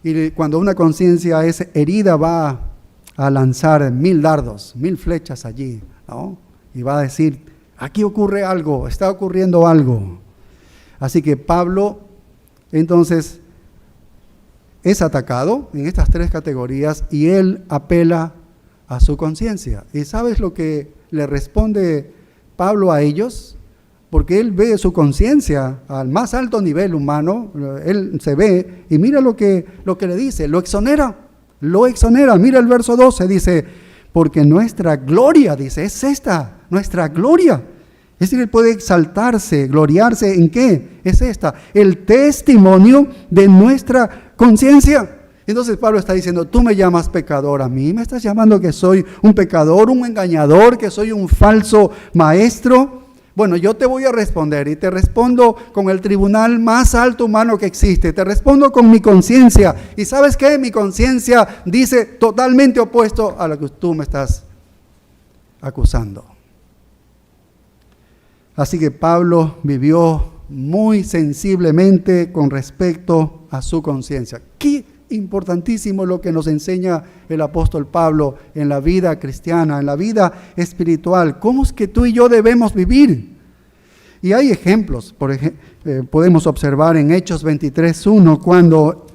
Y cuando una conciencia es herida, va a lanzar 1000 dardos, 1000 flechas allí, ¿no? Y va a decir, aquí ocurre algo, está ocurriendo algo. Así que Pablo, entonces, es atacado en estas 3 categorías y él apela a su conciencia. ¿Y sabes lo que le responde Pablo a ellos? Porque él ve su conciencia al más alto nivel humano, él se ve y mira lo que le dice, lo exonera. Mira el verso 12, dice, porque nuestra gloria, dice, es esta, nuestra gloria, Es decir, él puede exaltarse, gloriarse. ¿En qué? Es esta, el testimonio de nuestra conciencia. Entonces Pablo está diciendo, tú me llamas pecador a mí, me estás llamando que soy un pecador, un engañador, que soy un falso maestro. Bueno, yo te voy a responder y te respondo con el tribunal más alto humano que existe. Te respondo con mi conciencia. ¿Y sabes qué? Mi conciencia dice totalmente opuesto a lo que tú me estás acusando. Así que Pablo vivió muy sensiblemente con respecto a su conciencia. Qué importantísimo lo que nos enseña el apóstol Pablo en la vida cristiana, en la vida espiritual. ¿Cómo es que tú y yo debemos vivir? Y hay ejemplos. Podemos observar en Hechos 23:1, cuando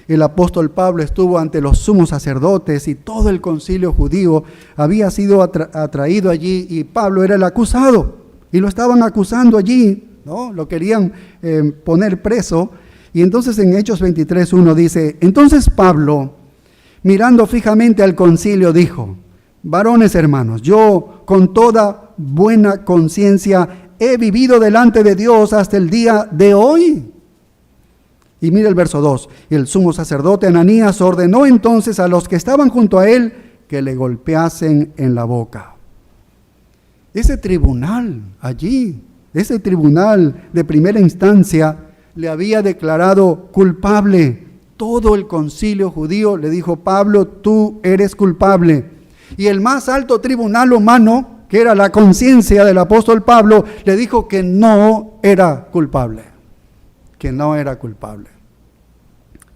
el apóstol Pablo estuvo ante los sumos sacerdotes y todo el concilio judío había sido atraído allí, y Pablo era el acusado y lo estaban acusando allí, ¿no? Lo querían poner preso. Y entonces en Hechos 23:1 dice, entonces Pablo, mirando fijamente al concilio, dijo, varones hermanos, yo con toda buena conciencia he vivido delante de Dios hasta el día de hoy. Y mira el verso 2, el sumo sacerdote Ananías ordenó entonces a los que estaban junto a él que le golpeasen en la boca. Ese tribunal allí, ese tribunal de primera instancia, le había declarado culpable. Todo el concilio judío le dijo, Pablo, tú eres culpable. Y el más alto tribunal humano, que era la conciencia del apóstol Pablo, le dijo que no era culpable. Que no era culpable.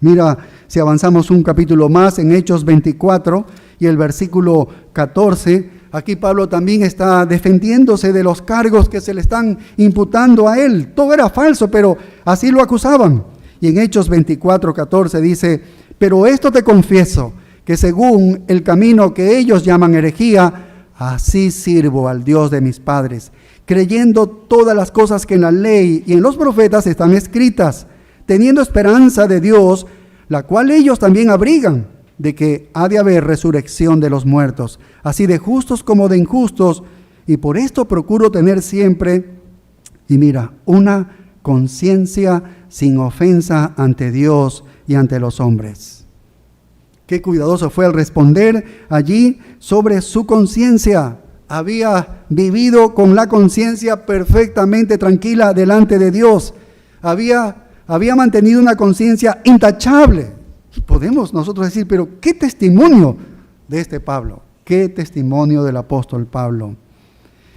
Mira, si avanzamos un capítulo más en Hechos 24 y el versículo 14, aquí Pablo también está defendiéndose de los cargos que se le están imputando a él. Todo era falso, pero así lo acusaban. Y en Hechos 24:14 dice, pero esto te confieso, que según el camino que ellos llaman herejía, así sirvo al Dios de mis padres, creyendo todas las cosas que en la ley y en los profetas están escritas, teniendo esperanza de Dios, la cual ellos también abrigan, de que ha de haber resurrección de los muertos, así de justos como de injustos, y por esto procuro tener siempre, y mira, una conciencia sin ofensa ante Dios y ante los hombres. Qué cuidadoso fue al responder allí sobre su conciencia. Había vivido con la conciencia perfectamente tranquila delante de Dios. Había mantenido una conciencia intachable. Podemos nosotros decir, pero ¿qué testimonio de este Pablo? ¿Qué testimonio del apóstol Pablo?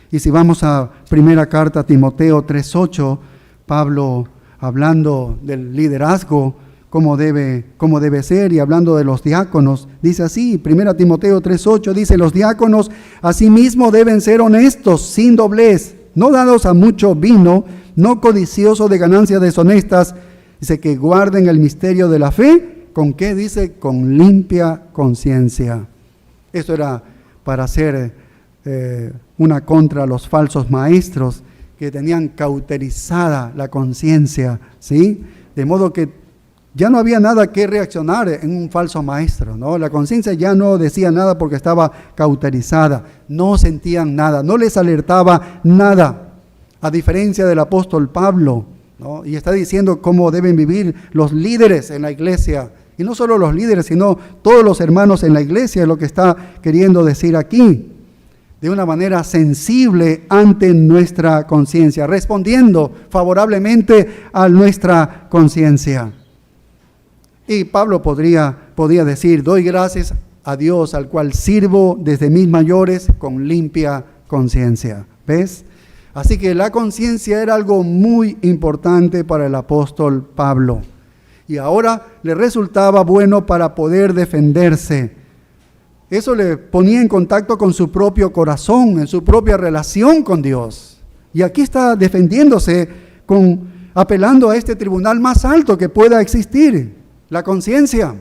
Y si vamos a primera carta a Timoteo 3:8, Pablo hablando del liderazgo, cómo debe ser, y hablando de los diáconos, dice así, primera Timoteo 3:8, dice, los diáconos asimismo deben ser honestos, sin doblez, no dados a mucho vino, no codiciosos de ganancias deshonestas, dice que guarden el misterio de la fe. ¿Con qué? Dice, con limpia conciencia. Esto era para hacer una contra los falsos maestros que tenían cauterizada la conciencia, ¿sí? De modo que ya no había nada que reaccionar en un falso maestro, ¿no? La conciencia ya no decía nada porque estaba cauterizada, no sentían nada, no les alertaba nada, a diferencia del apóstol Pablo, ¿no? Y está diciendo cómo deben vivir los líderes en la iglesia. Y no solo los líderes, sino todos los hermanos en la iglesia, es lo que está queriendo decir aquí, de una manera sensible ante nuestra conciencia, respondiendo favorablemente a nuestra conciencia. Y Pablo podía decir, doy gracias a Dios, al cual sirvo desde mis mayores con limpia conciencia. ¿Ves? Así que la conciencia era algo muy importante para el apóstol Pablo. Y ahora le resultaba bueno para poder defenderse. Eso le ponía en contacto con su propio corazón, en su propia relación con Dios. Y aquí está defendiéndose apelando a este tribunal más alto que pueda existir, la conciencia.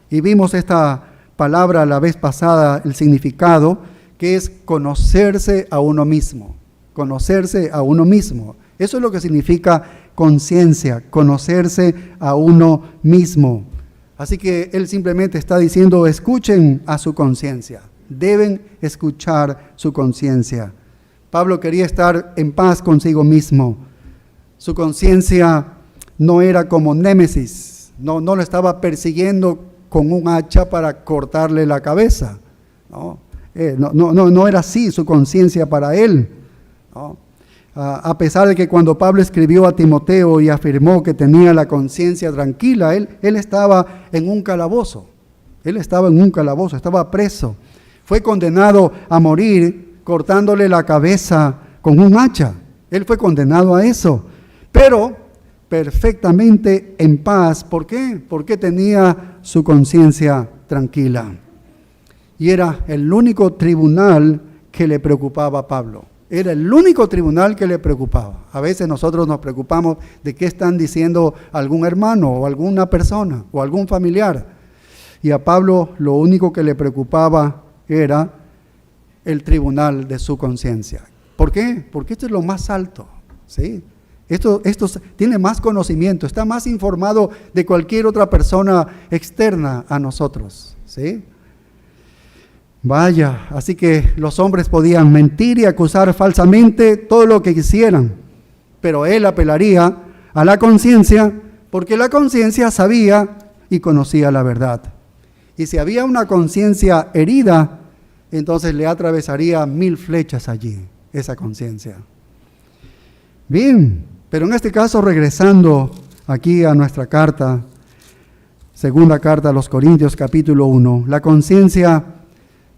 Y vimos esta palabra la vez pasada, el significado, que es conocerse a uno mismo. Conocerse a uno mismo. Eso es lo que significa conciencia, conocerse a uno mismo. Así que él simplemente está diciendo, escuchen a su conciencia. Deben escuchar su conciencia. Pablo quería estar en paz consigo mismo. Su conciencia no era como Némesis, no lo estaba persiguiendo con un hacha para cortarle la cabeza. No era así su conciencia para él, ¿no? A pesar de que cuando Pablo escribió a Timoteo y afirmó que tenía la conciencia tranquila, él estaba en un calabozo. Él estaba en un calabozo, estaba preso. Fue condenado a morir cortándole la cabeza con un hacha. Él fue condenado a eso, pero perfectamente en paz. ¿Por qué? Porque tenía su conciencia tranquila. Y era el único tribunal que le preocupaba a Pablo. Era el único tribunal que le preocupaba. A veces nosotros nos preocupamos de qué están diciendo algún hermano o alguna persona o algún familiar. Y a Pablo lo único que le preocupaba era el tribunal de su conciencia. ¿Por qué? Porque esto es lo más alto, ¿sí? Esto tiene más conocimiento, está más informado de cualquier otra persona externa a nosotros, ¿sí? Vaya, así que los hombres podían mentir y acusar falsamente todo lo que quisieran, pero él apelaría a la conciencia, porque la conciencia sabía y conocía la verdad. Y si había una conciencia herida, entonces le atravesaría 1000 flechas allí, esa conciencia. Bien, pero en este caso, regresando aquí a nuestra carta, segunda carta a los Corintios, capítulo 1, la conciencia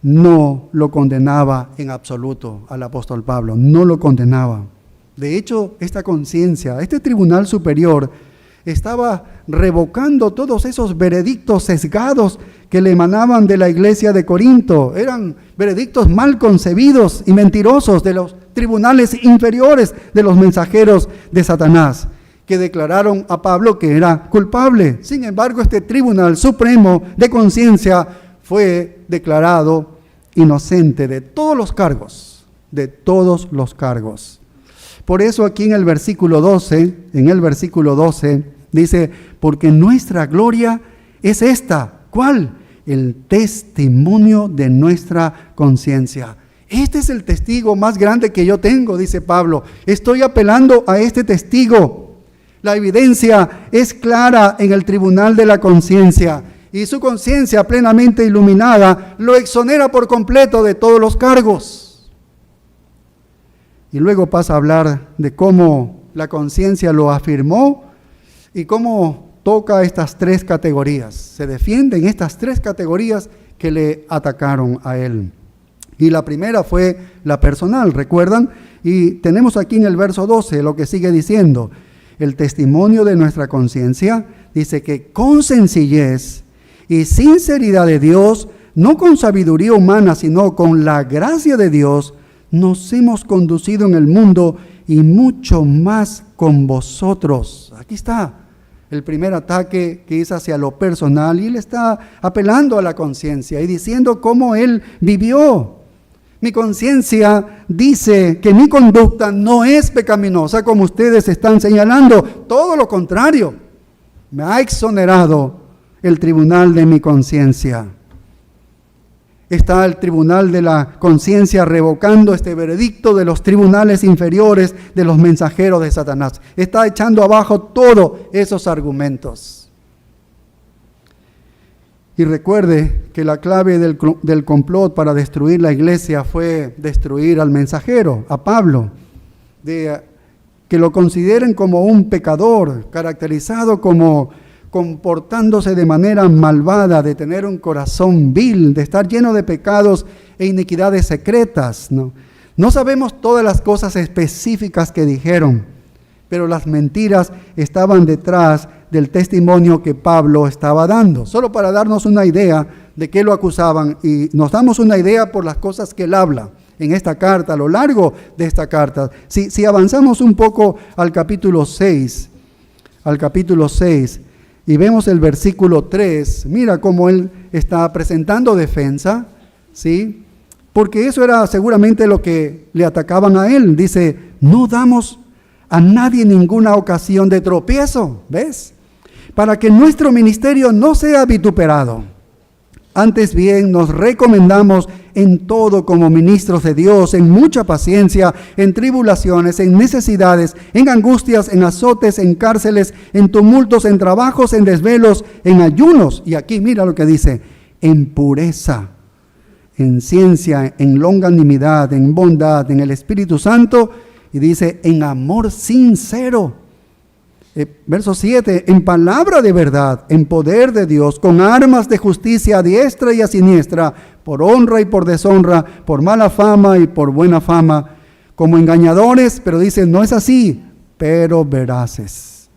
no lo condenaba en absoluto al apóstol Pablo, no lo condenaba. De hecho, esta conciencia, este tribunal superior, estaba revocando todos esos veredictos sesgados que le emanaban de la iglesia de Corinto. Eran veredictos mal concebidos y mentirosos de los tribunales inferiores de los mensajeros de Satanás, que declararon a Pablo que era culpable. Sin embargo, este tribunal supremo de conciencia fue declarado inocente de todos los cargos, Por eso aquí en el versículo 12, dice, porque nuestra gloria es esta. ¿Cuál? El testimonio de nuestra conciencia. Este es el testigo más grande que yo tengo, dice Pablo. Estoy apelando a este testigo. La evidencia es clara en el tribunal de la conciencia. Y su conciencia plenamente iluminada lo exonera por completo de todos los cargos. Y luego pasa a hablar de cómo la conciencia lo afirmó y cómo toca estas 3 categorías. Se defiende en estas 3 categorías que le atacaron a él. Y la primera fue la personal, ¿recuerdan? Y tenemos aquí en el verso 12 lo que sigue diciendo. El testimonio de nuestra conciencia dice que con sencillez y sinceridad de Dios, no con sabiduría humana, sino con la gracia de Dios, nos hemos conducido en el mundo y mucho más con vosotros. Aquí está el primer ataque que es hacia lo personal, y él está apelando a la conciencia y diciendo cómo él vivió. Mi conciencia dice que mi conducta no es pecaminosa como ustedes están señalando, todo lo contrario, me ha exonerado el tribunal de mi conciencia. Está el tribunal de la conciencia revocando este veredicto de los tribunales inferiores de los mensajeros de Satanás. Está echando abajo todos esos argumentos. Y recuerde que la clave del complot para destruir la iglesia fue destruir al mensajero, a Pablo, de que lo consideren como un pecador, caracterizado como comportándose de manera malvada, de tener un corazón vil, de estar lleno de pecados e iniquidades secretas. No sabemos todas las cosas específicas que dijeron, pero las mentiras estaban detrás del testimonio que Pablo estaba dando, solo para darnos una idea de qué lo acusaban, y nos damos una idea por las cosas que él habla en esta carta, a lo largo de esta carta. Si avanzamos un poco al capítulo 6, y vemos el versículo 3, mira cómo él está presentando defensa, ¿sí? Porque eso era seguramente lo que le atacaban a él. Dice, no damos a nadie ninguna ocasión de tropiezo, ¿ves? Para que nuestro ministerio no sea vituperado. Antes bien, nos recomendamos en todo como ministros de Dios, en mucha paciencia, en tribulaciones, en necesidades, en angustias, en azotes, en cárceles, en tumultos, en trabajos, en desvelos, en ayunos. Y aquí mira lo que dice, en pureza, en ciencia, en longanimidad, en bondad, en el Espíritu Santo, y dice, en amor sincero. Verso 7, en palabra de verdad, en poder de Dios, con armas de justicia a diestra y a siniestra, por honra y por deshonra, por mala fama y por buena fama, como engañadores, pero dice, no es así, pero veraces.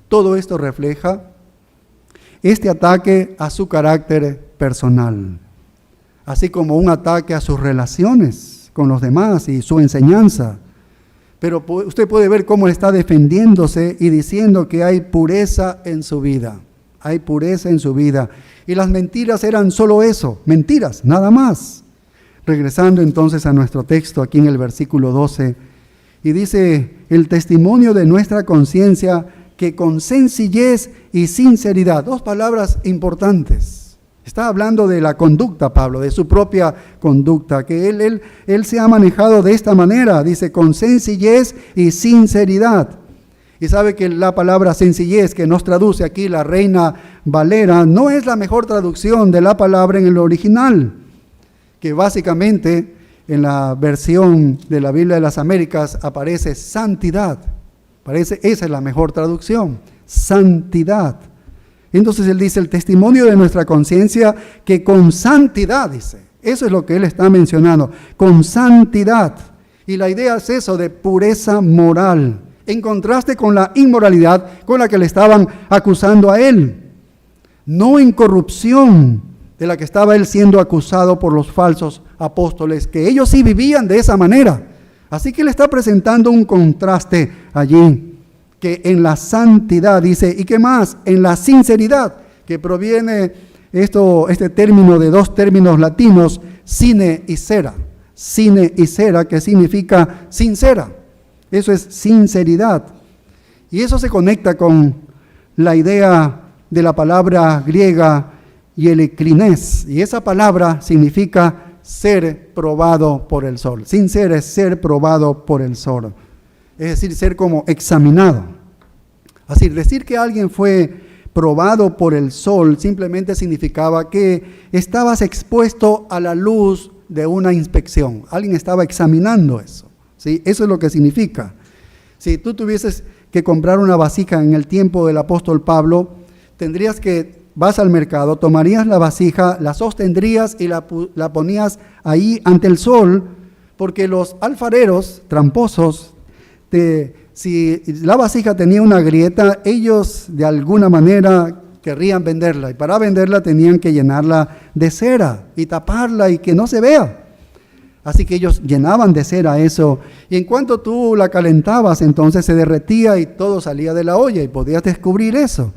Todo esto refleja este ataque a su carácter personal, así como un ataque a sus relaciones con los demás y su enseñanza. Pero usted puede ver cómo está defendiéndose y diciendo que hay pureza en su vida. Hay pureza en su vida. Y las mentiras eran solo eso, mentiras, nada más. Regresando entonces a nuestro texto aquí en el versículo 12. Y dice, el testimonio de nuestra conciencia que con sencillez y sinceridad. Dos palabras importantes. Está hablando de la conducta, Pablo, de su propia conducta, que él se ha manejado de esta manera, dice, con sencillez y sinceridad. Y sabe que la palabra sencillez, que nos traduce aquí la Reina Valera, no es la mejor traducción de la palabra en el original, que básicamente en la versión de la Biblia de las Américas aparece santidad. Esa es la mejor traducción, santidad. Entonces él dice, el testimonio de nuestra conciencia que con santidad, dice, eso es lo que él está mencionando, con santidad. Y la idea es eso, de pureza moral, en contraste con la inmoralidad con la que le estaban acusando a él. No en corrupción de la que estaba él siendo acusado por los falsos apóstoles, que ellos sí vivían de esa manera. Así que él está presentando un contraste allí, que en la santidad, dice, ¿y qué más? En la sinceridad, que proviene este término de dos términos latinos, sine y cera. Sine y cera, que significa sincera. Eso es sinceridad. Y eso se conecta con la idea de la palabra griega yelekrinés. Y esa palabra significa ser probado por el sol. Sincero es ser probado por el sol. Es decir, ser como examinado. Así, decir que alguien fue probado por el sol simplemente significaba que estabas expuesto a la luz de una inspección. Alguien estaba examinando eso. ¿Sí? Eso es lo que significa. Si tú tuvieses que comprar una vasija en el tiempo del apóstol Pablo, vas al mercado, tomarías la vasija, la sostendrías y la ponías ahí ante el sol, porque los alfareros tramposos, si la vasija tenía una grieta, ellos de alguna manera querrían venderla, y para venderla tenían que llenarla de cera y taparla y que no se vea. Así que ellos llenaban de cera eso, y en cuanto tú la calentabas, entonces se derretía y todo salía de la olla y podías descubrir eso,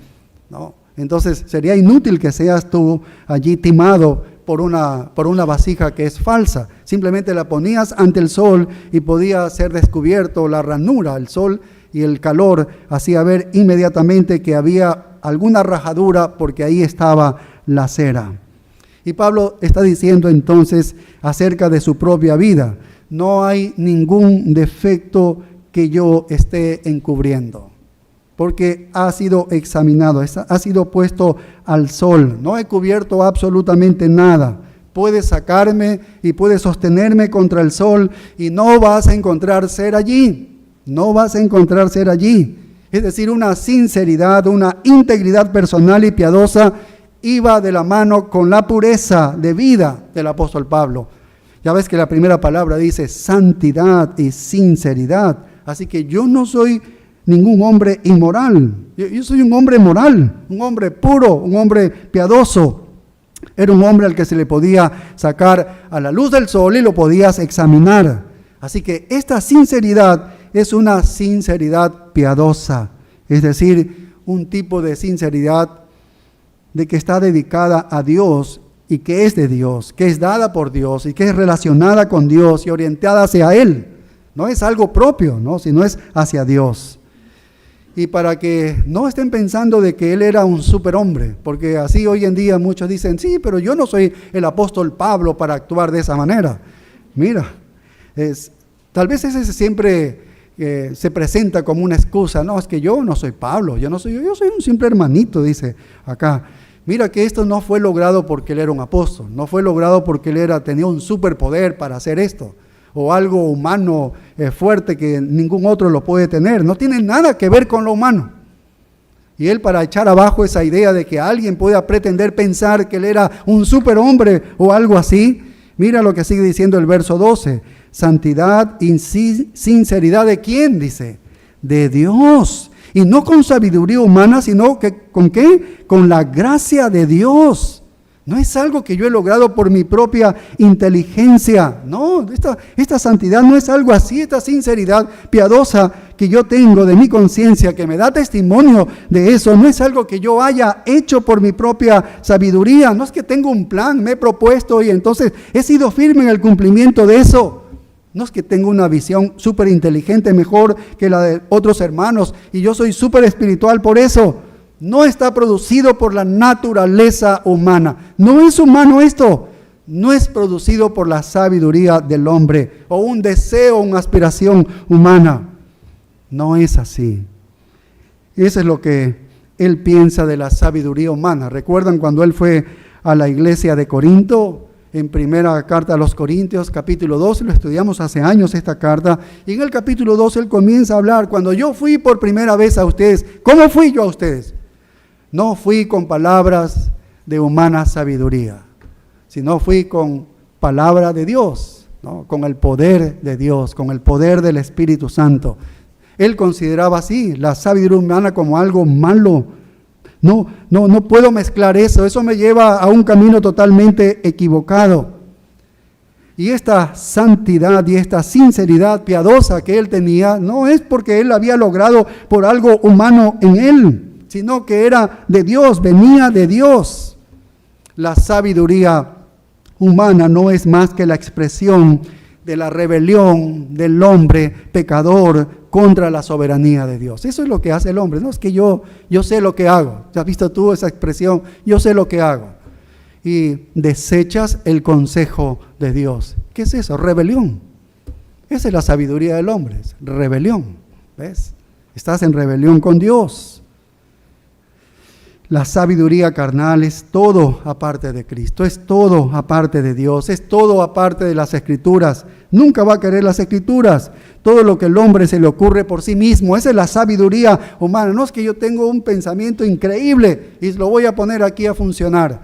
¿no? Entonces sería inútil que seas tú allí timado por una vasija que es falsa. Simplemente la ponías ante el sol y podía ser descubierto la ranura. El sol y el calor hacía ver inmediatamente que había alguna rajadura porque ahí estaba la cera. Y Pablo está diciendo entonces acerca de su propia vida, no hay ningún defecto que yo esté encubriendo, porque ha sido examinado, ha sido puesto al sol. No he cubierto absolutamente nada. Puedes sacarme y puedes sostenerme contra el sol y no vas a encontrar cera allí. No vas a encontrar cera allí. Es decir, una sinceridad, una integridad personal y piadosa iba de la mano con la pureza de vida del apóstol Pablo. Ya ves que la primera palabra dice santidad y sinceridad. Así que yo no soy ningún hombre inmoral. Yo soy un hombre moral, un hombre puro, un hombre piadoso. Era un hombre al que se le podía sacar a la luz del sol y lo podías examinar. Así que esta sinceridad es una sinceridad piadosa, es decir, un tipo de sinceridad de que está dedicada a Dios y que es de Dios, que es dada por Dios y que es relacionada con Dios y orientada hacia Él. No es algo propio, ¿no? Sino es hacia Dios. y para que no estén pensando de que él era un superhombre, porque así hoy en día muchos dicen, sí, pero yo no soy el apóstol Pablo para actuar de esa manera. Mira, tal vez ese siempre se presenta como una excusa. No, es que yo no soy Pablo, yo soy un simple hermanito, dice acá. Mira que esto no fue logrado porque él era un apóstol, no fue logrado porque él tenía un superpoder para hacer esto, o algo humano fuerte que ningún otro lo puede tener. No tiene nada que ver con lo humano. Y él, para echar abajo esa idea de que alguien pueda pretender pensar que él era un superhombre o algo así, mira lo que sigue diciendo el verso 12. Santidad y sinceridad ¿de quién? Dice, de Dios. Y no con sabiduría humana, sino que ¿con qué? Con la gracia de Dios. No es algo que yo he logrado por mi propia inteligencia. No, esta santidad no es algo así. Esta sinceridad piadosa que yo tengo de mi conciencia, que me da testimonio de eso, no es algo que yo haya hecho por mi propia sabiduría. No es que tengo un plan, me he propuesto y entonces he sido firme en el cumplimiento de eso. No es que tengo una visión súper inteligente, mejor que la de otros hermanos, y yo soy súper espiritual por eso. No está producido por la naturaleza humana. No es humano esto. No es producido por la sabiduría del hombre o un deseo, una aspiración humana. No es así. Eso es lo que él piensa de la sabiduría humana. ¿Recuerdan cuando él fue a la iglesia de Corinto? En primera carta a los Corintios, capítulo 12, lo estudiamos hace años esta carta, y en el capítulo 12 él comienza a hablar, cuando yo fui por primera vez a ustedes, ¿cómo fui yo a ustedes? No fui con palabras de humana sabiduría, sino fui con palabra de Dios, ¿no? Con el poder de Dios, con el poder del Espíritu Santo. Él consideraba así la sabiduría humana como algo malo. No puedo mezclar eso me lleva a un camino totalmente equivocado. Y esta santidad y esta sinceridad piadosa que él tenía, no es porque él había logrado por algo humano en él, sino que era de Dios, venía de Dios. La sabiduría humana no es más que la expresión de la rebelión del hombre pecador contra la soberanía de Dios. Eso es lo que hace el hombre. No es que yo sé lo que hago. ¿Has visto tú esa expresión? Yo sé lo que hago. Y desechas el consejo de Dios. ¿Qué es eso? Rebelión. Esa es la sabiduría del hombre. Es rebelión. ¿Ves? Estás en rebelión con Dios. La sabiduría carnal es todo aparte de Cristo, es todo aparte de Dios, es todo aparte de las Escrituras. Nunca va a querer las Escrituras, todo lo que el hombre se le ocurre por sí mismo. Esa es la sabiduría humana. No es que yo tengo un pensamiento increíble y lo voy a poner aquí a funcionar.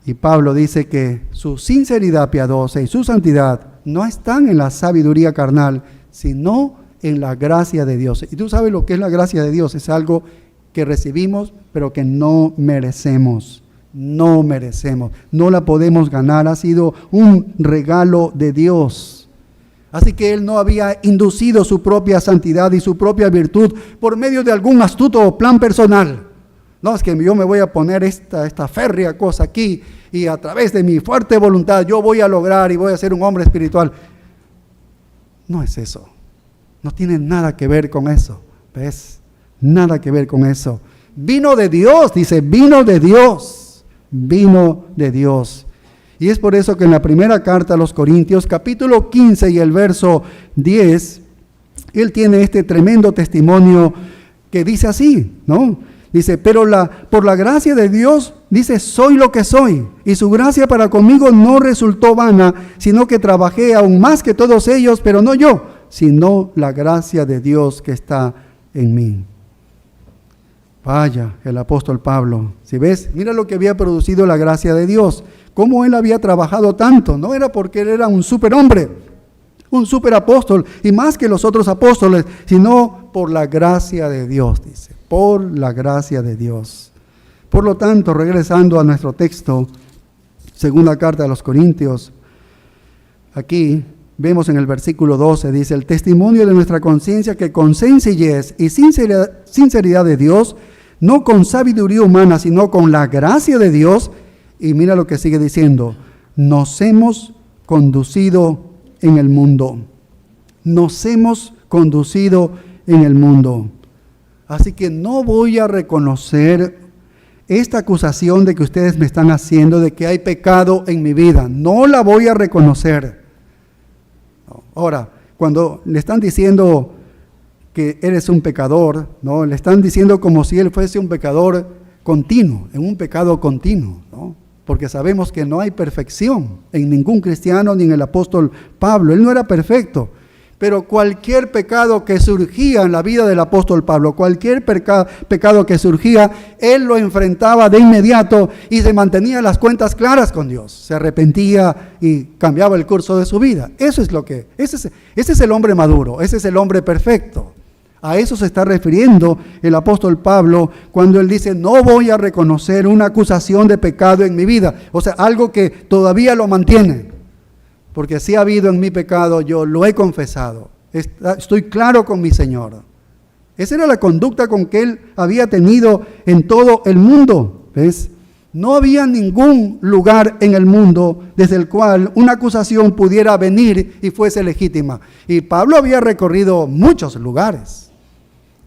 Y Pablo dice que su sinceridad piadosa y su santidad no están en la sabiduría carnal, sino en la gracia de Dios. Y tú sabes lo que es la gracia de Dios, es algo que recibimos, pero que no merecemos, no la podemos ganar, ha sido un regalo de Dios. Así que él no había inducido su propia santidad y su propia virtud por medio de algún astuto plan personal. No, es que yo me voy a poner esta férrea cosa aquí y a través de mi fuerte voluntad yo voy a lograr y voy a ser un hombre espiritual. No es eso, no tiene nada que ver con eso, ¿ves? Nada que ver con eso. Vino de Dios, dice, vino de Dios. Y es por eso que en la primera carta a los Corintios, capítulo 15 y el verso 10, él tiene este tremendo testimonio que dice así, ¿no? Dice, pero por la gracia de Dios, dice, soy lo que soy. Y su gracia para conmigo no resultó vana, sino que trabajé aún más que todos ellos, pero no yo, sino la gracia de Dios que está en mí. Vaya, el apóstol Pablo, si ves, mira lo que había producido la gracia de Dios, cómo él había trabajado tanto. No era porque él era un superhombre, un superapóstol, y más que los otros apóstoles, sino por la gracia de Dios, dice, por la gracia de Dios. Por lo tanto, regresando a nuestro texto, segunda carta a los Corintios, aquí vemos en el versículo 12, dice, el testimonio de nuestra conciencia que con sencillez y sinceridad de Dios, no con sabiduría humana, sino con la gracia de Dios, y mira lo que sigue diciendo, nos hemos conducido en el mundo. Nos hemos conducido en el mundo. Así que no voy a reconocer esta acusación de que ustedes me están haciendo de que hay pecado en mi vida. No la voy a reconocer. Ahora, cuando le están diciendo que eres un pecador, ¿no? Le están diciendo como si él fuese un pecador continuo, en un pecado continuo, ¿no? Porque sabemos que no hay perfección en ningún cristiano ni en el apóstol Pablo. Él no era perfecto, pero cualquier pecado que surgía en la vida del apóstol Pablo, cualquier pecado que surgía, él lo enfrentaba de inmediato y se mantenía las cuentas claras con Dios. Se arrepentía y cambiaba el curso de su vida. Ese es el hombre maduro, ese es el hombre perfecto. A eso se está refiriendo el apóstol Pablo cuando él dice, no voy a reconocer una acusación de pecado en mi vida. O sea, algo que todavía lo mantiene. Porque si ha habido en mi pecado, yo lo he confesado. Estoy claro con mi Señor. Esa era la conducta con que él había tenido en todo el mundo. ¿Ves? No había ningún lugar en el mundo desde el cual una acusación pudiera venir y fuese legítima. Y Pablo había recorrido muchos lugares.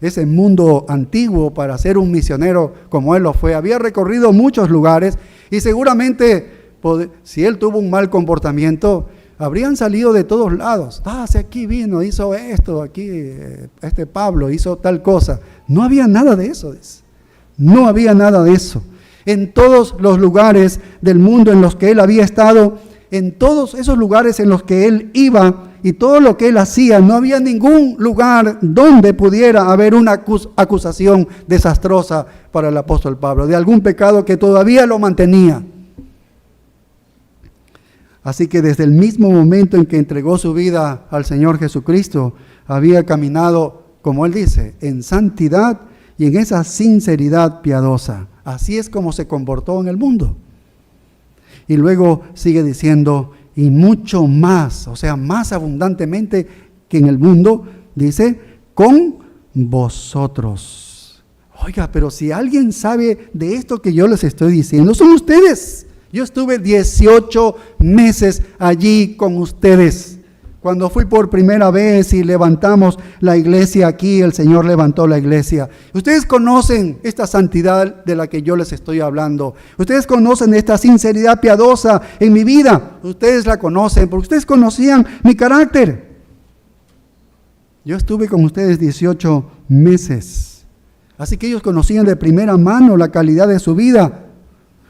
Ese mundo antiguo, para ser un misionero como él lo fue, había recorrido muchos lugares y seguramente, si él tuvo un mal comportamiento, habrían salido de todos lados. Si aquí vino, hizo esto, aquí Pablo hizo tal cosa. No había nada de eso. No había nada de eso. En todos los lugares del mundo en los que él había estado, en todos esos lugares en los que él iba y todo lo que él hacía, no había ningún lugar donde pudiera haber una acusación desastrosa para el apóstol Pablo, de algún pecado que todavía lo mantenía. Así que desde el mismo momento en que entregó su vida al Señor Jesucristo, había caminado, como él dice, en santidad y en esa sinceridad piadosa. Así es como se comportó en el mundo. Y luego sigue diciendo, y mucho más, o sea, más abundantemente que en el mundo, dice, con vosotros. Oiga, pero si alguien sabe de esto que yo les estoy diciendo, son ustedes. Yo estuve 18 meses allí con ustedes. Cuando fui por primera vez y levantamos la iglesia aquí, el Señor levantó la iglesia. Ustedes conocen esta santidad de la que yo les estoy hablando. Ustedes conocen esta sinceridad piadosa en mi vida. Ustedes la conocen porque ustedes conocían mi carácter. Yo estuve con ustedes 18 meses. Así que ellos conocían de primera mano la calidad de su vida.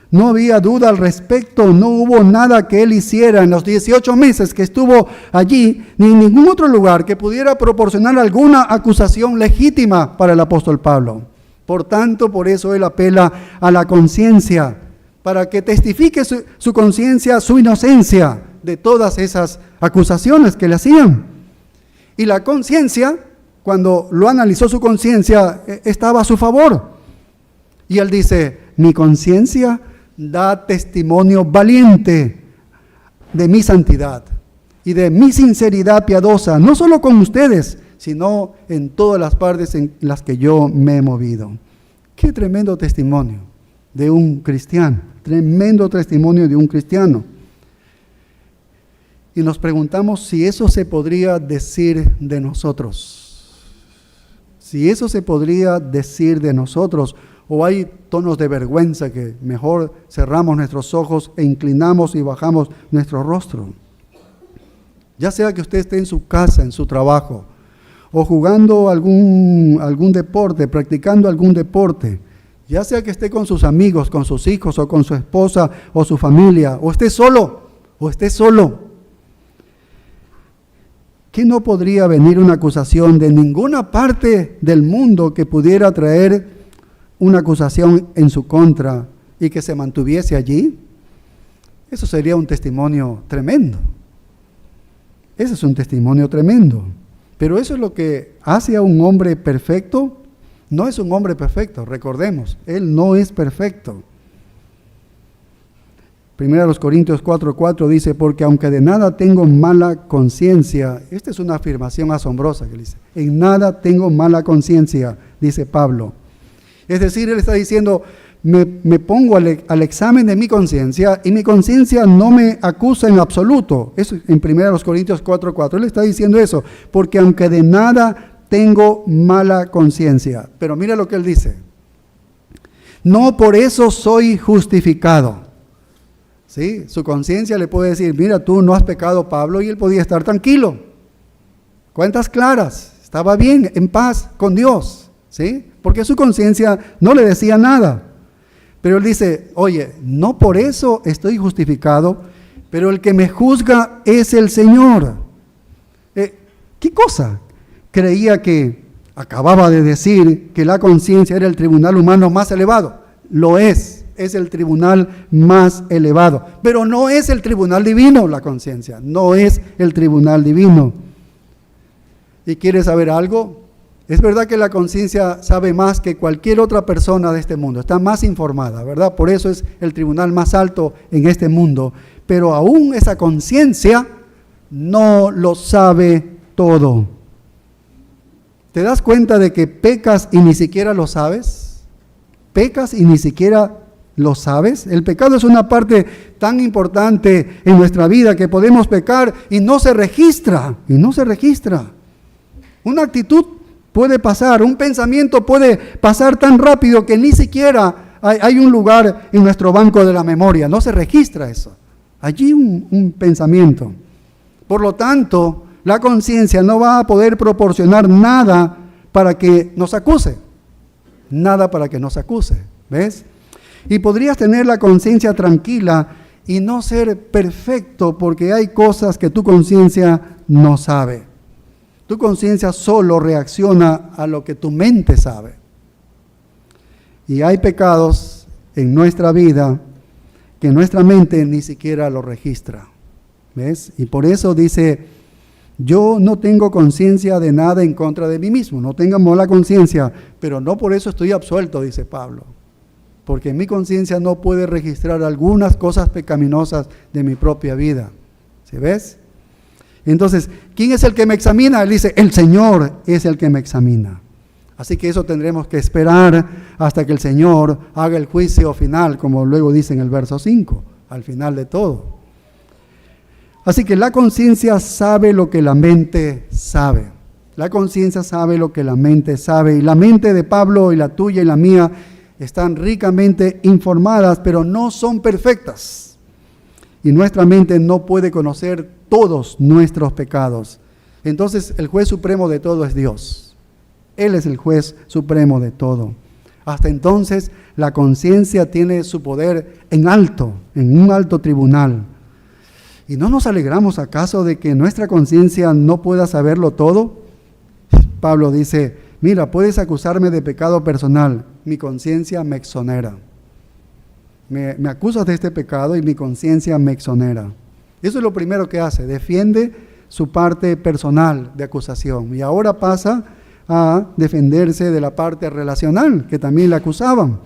No había duda al respecto, no hubo nada que él hiciera en los 18 meses que estuvo allí, ni en ningún otro lugar que pudiera proporcionar alguna acusación legítima para el apóstol Pablo. Por tanto, por eso él apela a la conciencia, para que testifique su conciencia, su inocencia de todas esas acusaciones que le hacían. Y la conciencia, cuando lo analizó su conciencia, estaba a su favor. Y él dice, mi conciencia da testimonio valiente de mi santidad y de mi sinceridad piadosa, no solo con ustedes, sino en todas las partes en las que yo me he movido. Qué tremendo testimonio de un cristiano, tremendo testimonio de un cristiano. Y nos preguntamos si eso se podría decir de nosotros. Si eso se podría decir de nosotros, o hay tonos de vergüenza que mejor cerramos nuestros ojos e inclinamos y bajamos nuestro rostro. Ya sea que usted esté en su casa, en su trabajo, o jugando algún deporte, practicando algún deporte, ya sea que esté con sus amigos, con sus hijos, o con su esposa, o su familia, o esté solo, ¿qué no podría venir una acusación de ninguna parte del mundo que pudiera traer una acusación en su contra y que se mantuviese allí? Eso sería un testimonio tremendo. Ese es un testimonio tremendo. Pero eso es lo que hace a un hombre perfecto. No es un hombre perfecto, recordemos, él no es perfecto. 1 Corintios 4:4 dice, porque aunque de nada tengo mala conciencia, esta es una afirmación asombrosa que dice, en nada tengo mala conciencia, dice Pablo. Es decir, él está diciendo, me pongo al examen de mi conciencia y mi conciencia no me acusa en absoluto. Eso en 1 Corintios 4:4, él está diciendo eso, porque aunque de nada tengo mala conciencia. Pero mira lo que él dice. No por eso soy justificado. ¿Sí? Su conciencia le puede decir, mira, tú no has pecado, Pablo, y él podía estar tranquilo. Cuentas claras, estaba bien, en paz con Dios, ¿sí? Porque su conciencia no le decía nada. Pero él dice, oye, no por eso estoy justificado, pero el que me juzga es el Señor. ¿Qué cosa? Creía que acababa de decir que la conciencia era el tribunal humano más elevado. Lo es el tribunal más elevado. Pero no es el tribunal divino la conciencia, no es el tribunal divino. ¿Y quieres saber algo? Es verdad que la conciencia sabe más que cualquier otra persona de este mundo, está más informada, ¿verdad? Por eso es el tribunal más alto en este mundo. Pero aún esa conciencia no lo sabe todo. ¿Te das cuenta de que pecas y ni siquiera lo sabes? ¿Pecas y ni siquiera lo sabes? El pecado es una parte tan importante en nuestra vida que podemos pecar y no se registra, Una actitud puede pasar, un pensamiento puede pasar tan rápido que ni siquiera hay un lugar en nuestro banco de la memoria, no se registra eso. Allí un pensamiento. Por lo tanto, la conciencia no va a poder proporcionar nada para que nos acuse. Nada para que nos acuse, ¿ves? Y podrías tener la conciencia tranquila y no ser perfecto porque hay cosas que tu conciencia no sabe. Tu conciencia solo reacciona a lo que tu mente sabe. Y hay pecados en nuestra vida que nuestra mente ni siquiera lo registra. ¿Ves? Y por eso dice, yo no tengo conciencia de nada en contra de mí mismo. No tengo mala conciencia, pero no por eso estoy absuelto, dice Pablo. Porque mi conciencia no puede registrar algunas cosas pecaminosas de mi propia vida. ¿Sí ves? Entonces, ¿quién es el que me examina? Él dice, el Señor es el que me examina. Así que eso tendremos que esperar hasta que el Señor haga el juicio final, como luego dice en el verso 5, al final de todo. Así que la conciencia sabe lo que la mente sabe. La conciencia sabe lo que la mente sabe. Y la mente de Pablo y la tuya y la mía están ricamente informadas, pero no son perfectas. Y nuestra mente no puede conocer todos nuestros pecados. Entonces el juez supremo de todo es Dios. Él es el juez supremo de todo. Hasta entonces la conciencia tiene su poder en un alto tribunal. ¿Y no nos alegramos acaso de que nuestra conciencia no pueda saberlo todo? Pablo dice, mira, puedes acusarme de pecado personal, mi conciencia me exonera. Me acusas de este pecado y mi conciencia me exonera. Eso es lo primero que hace, defiende su parte personal de acusación. Y ahora pasa a defenderse de la parte relacional, que también le acusaban.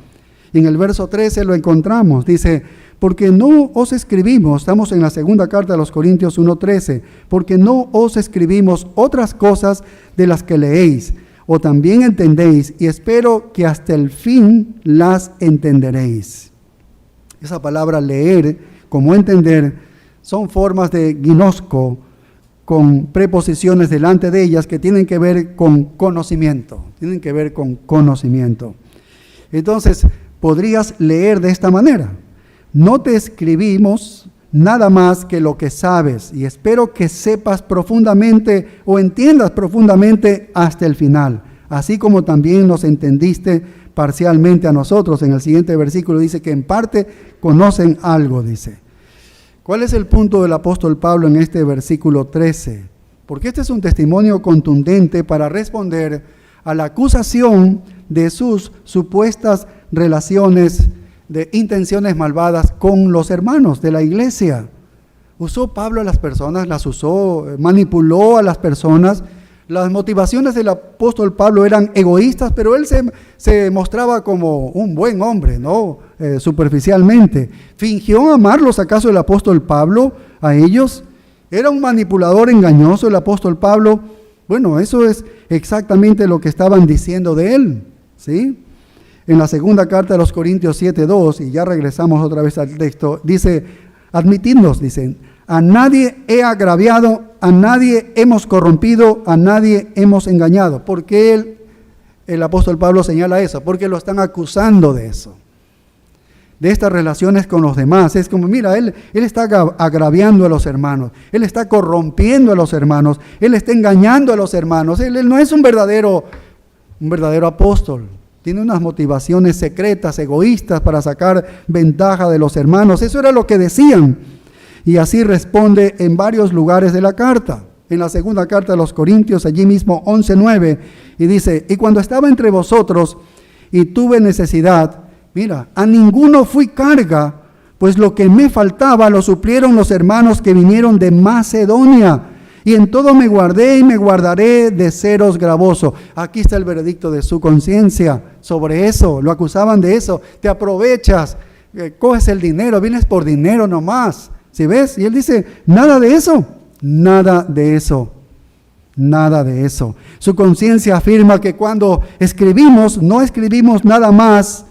Y en el verso 13 lo encontramos, dice, porque no os escribimos, estamos en la segunda carta de los Corintios 1:13, porque no os escribimos otras cosas de las que leéis, o también entendéis, y espero que hasta el fin las entenderéis. Esa palabra leer, como entender, son formas de ginosko, con preposiciones delante de ellas que tienen que ver con conocimiento, Entonces, podrías leer de esta manera. No te escribimos nada más que lo que sabes, y espero que sepas profundamente o entiendas profundamente hasta el final, así como también nos entendiste parcialmente a nosotros. En el siguiente versículo dice que en parte conocen algo, dice. ¿Cuál es el punto del apóstol Pablo en este versículo 13? Porque este es un testimonio contundente para responder a la acusación de sus supuestas relaciones de intenciones malvadas con los hermanos de la iglesia. Usó Pablo a las personas, las usó, manipuló a las personas. Las motivaciones del apóstol Pablo eran egoístas, pero él se mostraba como un buen hombre, ¿no? Superficialmente. ¿Fingió amarlos acaso el apóstol Pablo a ellos? ¿Era un manipulador engañoso el apóstol Pablo? Bueno, eso es exactamente lo que estaban diciendo de él, ¿sí? En la segunda carta de los Corintios 7:2, y ya regresamos otra vez al texto, dice, admitidnos, dicen, a nadie he agraviado a nadie hemos corrompido, a nadie hemos engañado. ¿Por qué el apóstol Pablo señala eso? Porque lo están acusando de eso, de estas relaciones con los demás. Es como, mira, él está agraviando a los hermanos, él está corrompiendo a los hermanos, él está engañando a los hermanos, él no es un verdadero apóstol. Tiene unas motivaciones secretas, egoístas, para sacar ventaja de los hermanos. Eso era lo que decían. Y así responde en varios lugares de la carta. En la segunda carta de los Corintios, allí mismo 11:9, y dice: y cuando estaba entre vosotros y tuve necesidad, mira, a ninguno fui carga, pues lo que me faltaba lo suplieron los hermanos que vinieron de Macedonia. Y en todo me guardé y me guardaré de seros gravoso. Aquí está el veredicto de su conciencia sobre eso. Lo acusaban de eso. Te aprovechas, coges el dinero, vienes por dinero nomás. ¿Sí ves? Y él dice, nada de eso, nada de eso, nada de eso. Su conciencia afirma que cuando escribimos, no escribimos nada más.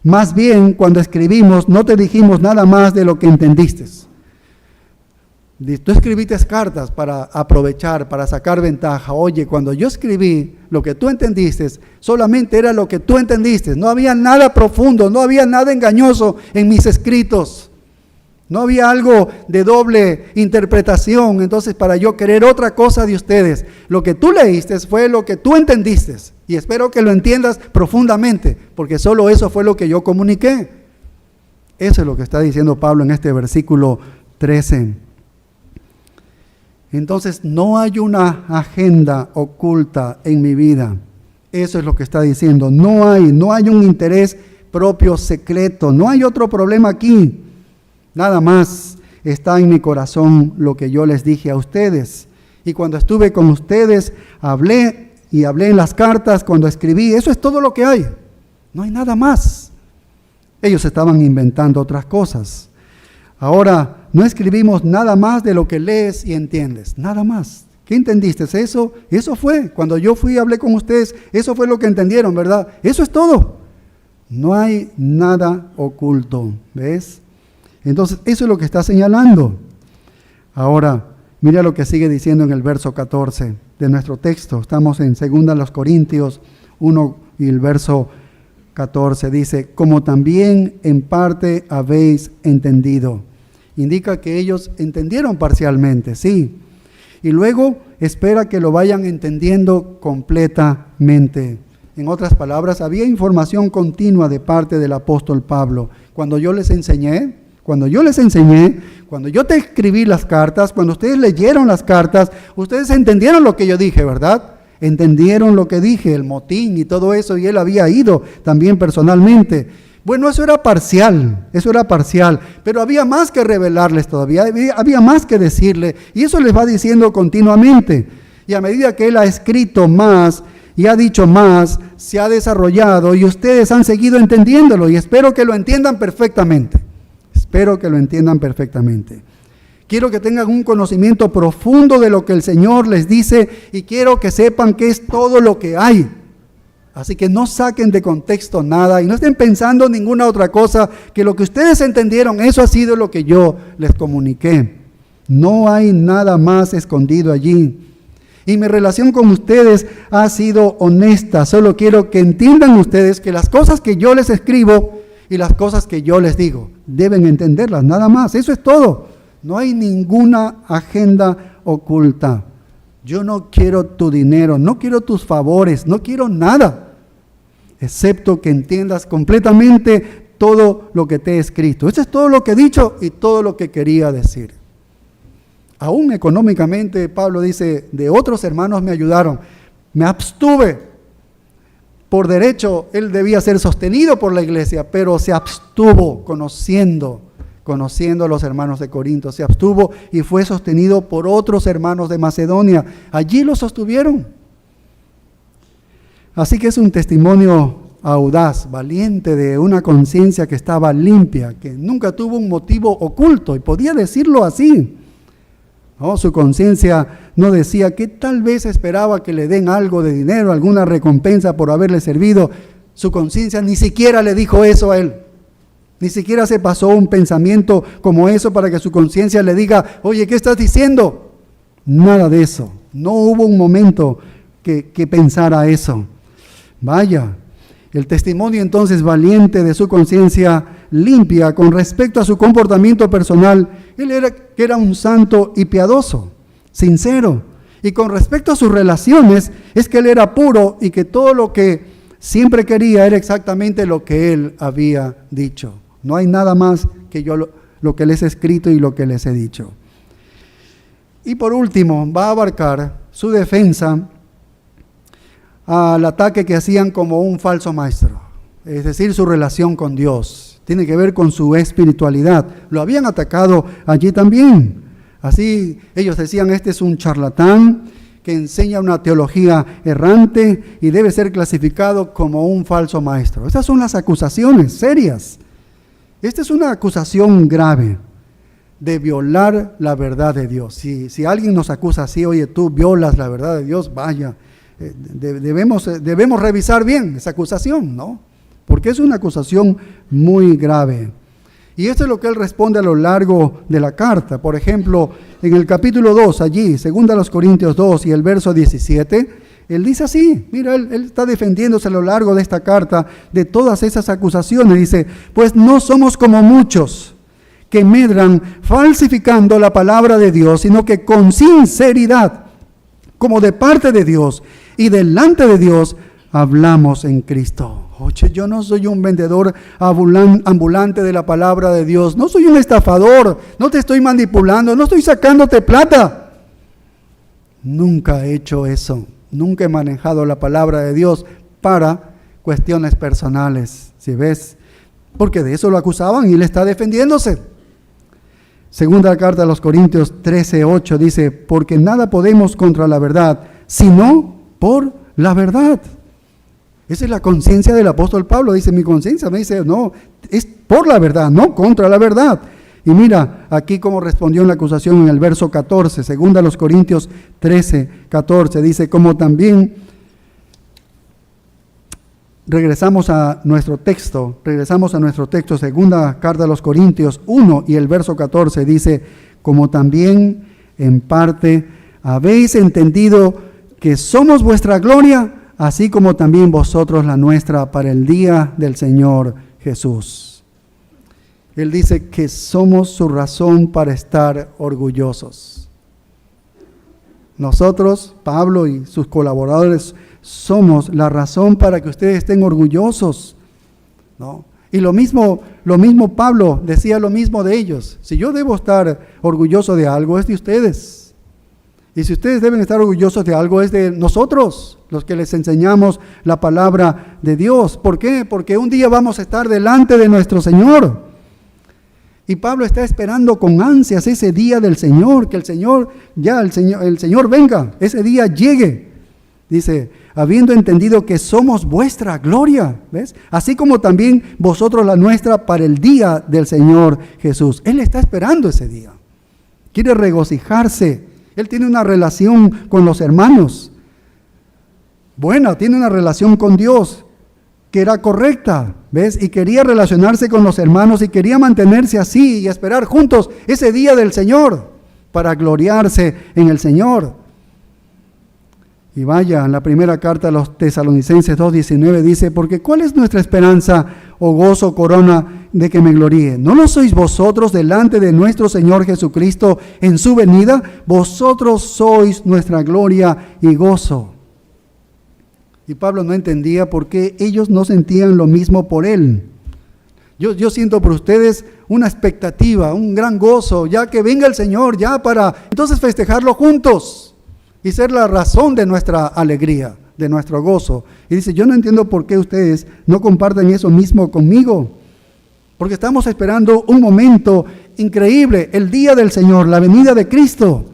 Más bien, cuando escribimos, no te dijimos nada más de lo que entendiste. Tú escribiste cartas para aprovechar, para sacar ventaja. Oye, cuando yo escribí, lo que tú entendiste, solamente era lo que tú entendiste. No había nada profundo, no había nada engañoso en mis escritos. No había algo de doble interpretación. Entonces, para yo querer otra cosa de ustedes, lo que tú leíste fue lo que tú entendiste. Y espero que lo entiendas profundamente, porque solo eso fue lo que yo comuniqué. Eso es lo que está diciendo Pablo en este versículo 13. Entonces, no hay una agenda oculta en mi vida. Eso es lo que está diciendo. No hay un interés propio secreto. No hay otro problema aquí. Nada más está en mi corazón lo que yo les dije a ustedes. Y cuando estuve con ustedes, hablé en las cartas, cuando escribí. Eso es todo lo que hay. No hay nada más. Ellos estaban inventando otras cosas. Ahora, no escribimos nada más de lo que lees y entiendes, nada más. ¿Qué entendiste? Eso fue, cuando yo fui y hablé con ustedes, eso fue lo que entendieron, ¿verdad? Eso es todo. No hay nada oculto, ¿ves? Entonces, eso es lo que está señalando. Ahora, mira lo que sigue diciendo en el verso 14 de nuestro texto. Estamos en 2 Corintios 1 y el verso 14 dice, como también en parte habéis entendido. Indica que ellos entendieron parcialmente, sí. Y luego espera que lo vayan entendiendo completamente. En otras palabras, había información continua de parte del apóstol Pablo. Cuando yo te escribí las cartas, cuando ustedes leyeron las cartas, ustedes entendieron lo que yo dije, ¿verdad? Entendieron lo que dije, el motín y todo eso, y él había ido también personalmente. Bueno, eso era parcial, pero había más que revelarles todavía, había más que decirle, y eso les va diciendo continuamente. Y a medida que él ha escrito más y ha dicho más, se ha desarrollado y ustedes han seguido entendiéndolo, y espero que lo entiendan perfectamente. Quiero que tengan un conocimiento profundo de lo que el Señor les dice y quiero que sepan que es todo lo que hay. Así que no saquen de contexto nada y no estén pensando ninguna otra cosa, que lo que ustedes entendieron, eso ha sido lo que yo les comuniqué. No hay nada más escondido allí. Y mi relación con ustedes ha sido honesta. Solo quiero que entiendan ustedes que las cosas que yo les escribo y las cosas que yo les digo, deben entenderlas, nada más. Eso es todo. No hay ninguna agenda oculta. Yo no quiero tu dinero, no quiero tus favores, no quiero nada, excepto que entiendas completamente todo lo que te he escrito. Eso es todo lo que he dicho y todo lo que quería decir. Aún económicamente, Pablo dice, de otros hermanos me ayudaron, me abstuve. Por derecho, él debía ser sostenido por la iglesia, pero se abstuvo conociendo a los hermanos de Corinto, se abstuvo y fue sostenido por otros hermanos de Macedonia. Allí lo sostuvieron. Así que es un testimonio audaz, valiente, de una conciencia que estaba limpia, que nunca tuvo un motivo oculto y podía decirlo así. ¿No? Su conciencia no decía que tal vez esperaba que le den algo de dinero, alguna recompensa por haberle servido. Su conciencia ni siquiera le dijo eso a él. Ni siquiera se pasó un pensamiento como eso para que su conciencia le diga, oye, ¿qué estás diciendo? Nada de eso. No hubo un momento que pensara eso. Vaya, el testimonio entonces valiente de su conciencia limpia con respecto a su comportamiento personal. Él era un santo y piadoso, sincero. Y con respecto a sus relaciones, es que él era puro y que todo lo que siempre quería era exactamente lo que él había dicho. No hay nada más que yo lo que les he escrito y lo que les he dicho. Y por último, va a abarcar su defensa al ataque que hacían como un falso maestro, es decir, su relación con Dios. Tiene que ver con su espiritualidad. Lo habían atacado allí también. Así ellos decían, este es un charlatán que enseña una teología errante y debe ser clasificado como un falso maestro. Estas son las acusaciones serias. Esta es una acusación grave de violar la verdad de Dios. Si alguien nos acusa así, oye, tú violas la verdad de Dios, vaya, debemos revisar bien esa acusación, ¿no? Porque es una acusación muy grave. Y esto es lo que él responde a lo largo de la carta. Por ejemplo, en el capítulo 2, allí, 2 Corintios 2 y el verso 17, él dice así, mira, él está defendiéndose a lo largo de esta carta de todas esas acusaciones. Dice, pues no somos como muchos que medran falsificando la palabra de Dios, sino que con sinceridad, como de parte de Dios y delante de Dios, hablamos en Cristo. Oye, yo no soy un vendedor ambulante de la palabra de Dios, no soy un estafador, no te estoy manipulando, no estoy sacándote plata. Nunca he hecho eso, nunca he manejado la palabra de Dios para cuestiones personales, ¿sí ves? Porque de eso lo acusaban y él está defendiéndose. Segunda carta a los Corintios 13:8 dice, porque nada podemos contra la verdad, sino por la verdad. Esa es la conciencia del apóstol Pablo. Dice, mi conciencia me dice, no, es por la verdad, no contra la verdad. Y mira, aquí como respondió en la acusación en el verso 14, segunda a los Corintios 13:14, dice, como también, regresamos a nuestro texto, segunda carta a los Corintios 1 y el verso 14, dice, como también en parte habéis entendido que somos vuestra gloria, así como también vosotros la nuestra para el día del Señor Jesús. Él dice que somos su razón para estar orgullosos. Nosotros, Pablo y sus colaboradores, somos la razón para que ustedes estén orgullosos, ¿no? Y lo mismo Pablo decía lo mismo de ellos. Si yo debo estar orgulloso de algo, es de ustedes. Y si ustedes deben estar orgullosos de algo, es de nosotros, los que les enseñamos la palabra de Dios. ¿Por qué? Porque un día vamos a estar delante de nuestro Señor. Y Pablo está esperando con ansias ese día del Señor, que el Señor venga, ese día llegue. Dice, habiendo entendido que somos vuestra gloria, ¿ves? Así como también vosotros la nuestra para el día del Señor Jesús. Él está esperando ese día. Quiere regocijarse. Él tiene una relación con los hermanos buena, tiene una relación con Dios que era correcta, ¿ves? Y quería relacionarse con los hermanos y quería mantenerse así y esperar juntos ese día del Señor para gloriarse en el Señor. Y vaya, en la primera carta a los Tesalonicenses 2:19 dice, porque ¿cuál es nuestra esperanza o gozo, corona de que me gloríe? ¿No lo sois vosotros delante de nuestro Señor Jesucristo en su venida? Vosotros sois nuestra gloria y gozo. Y Pablo no entendía por qué ellos no sentían lo mismo por él. Yo siento por ustedes una expectativa, un gran gozo, ya que venga el Señor, ya para entonces festejarlo juntos y ser la razón de nuestra alegría, de nuestro gozo. Y dice, yo no entiendo por qué ustedes no comparten eso mismo conmigo. Porque estamos esperando un momento increíble, el día del Señor, la venida de Cristo.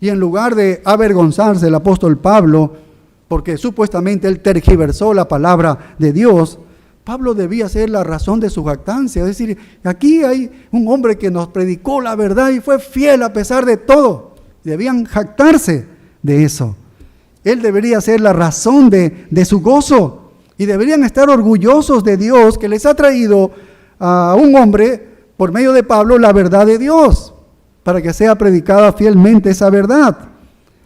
Y en lugar de avergonzarse el apóstol Pablo, porque supuestamente él tergiversó la palabra de Dios, Pablo debía ser la razón de su jactancia. Es decir, aquí hay un hombre que nos predicó la verdad y fue fiel a pesar de todo. Debían jactarse de eso. Él debería ser la razón de su gozo y deberían estar orgullosos de Dios que les ha traído a un hombre por medio de Pablo la verdad de Dios para que sea predicada fielmente esa verdad.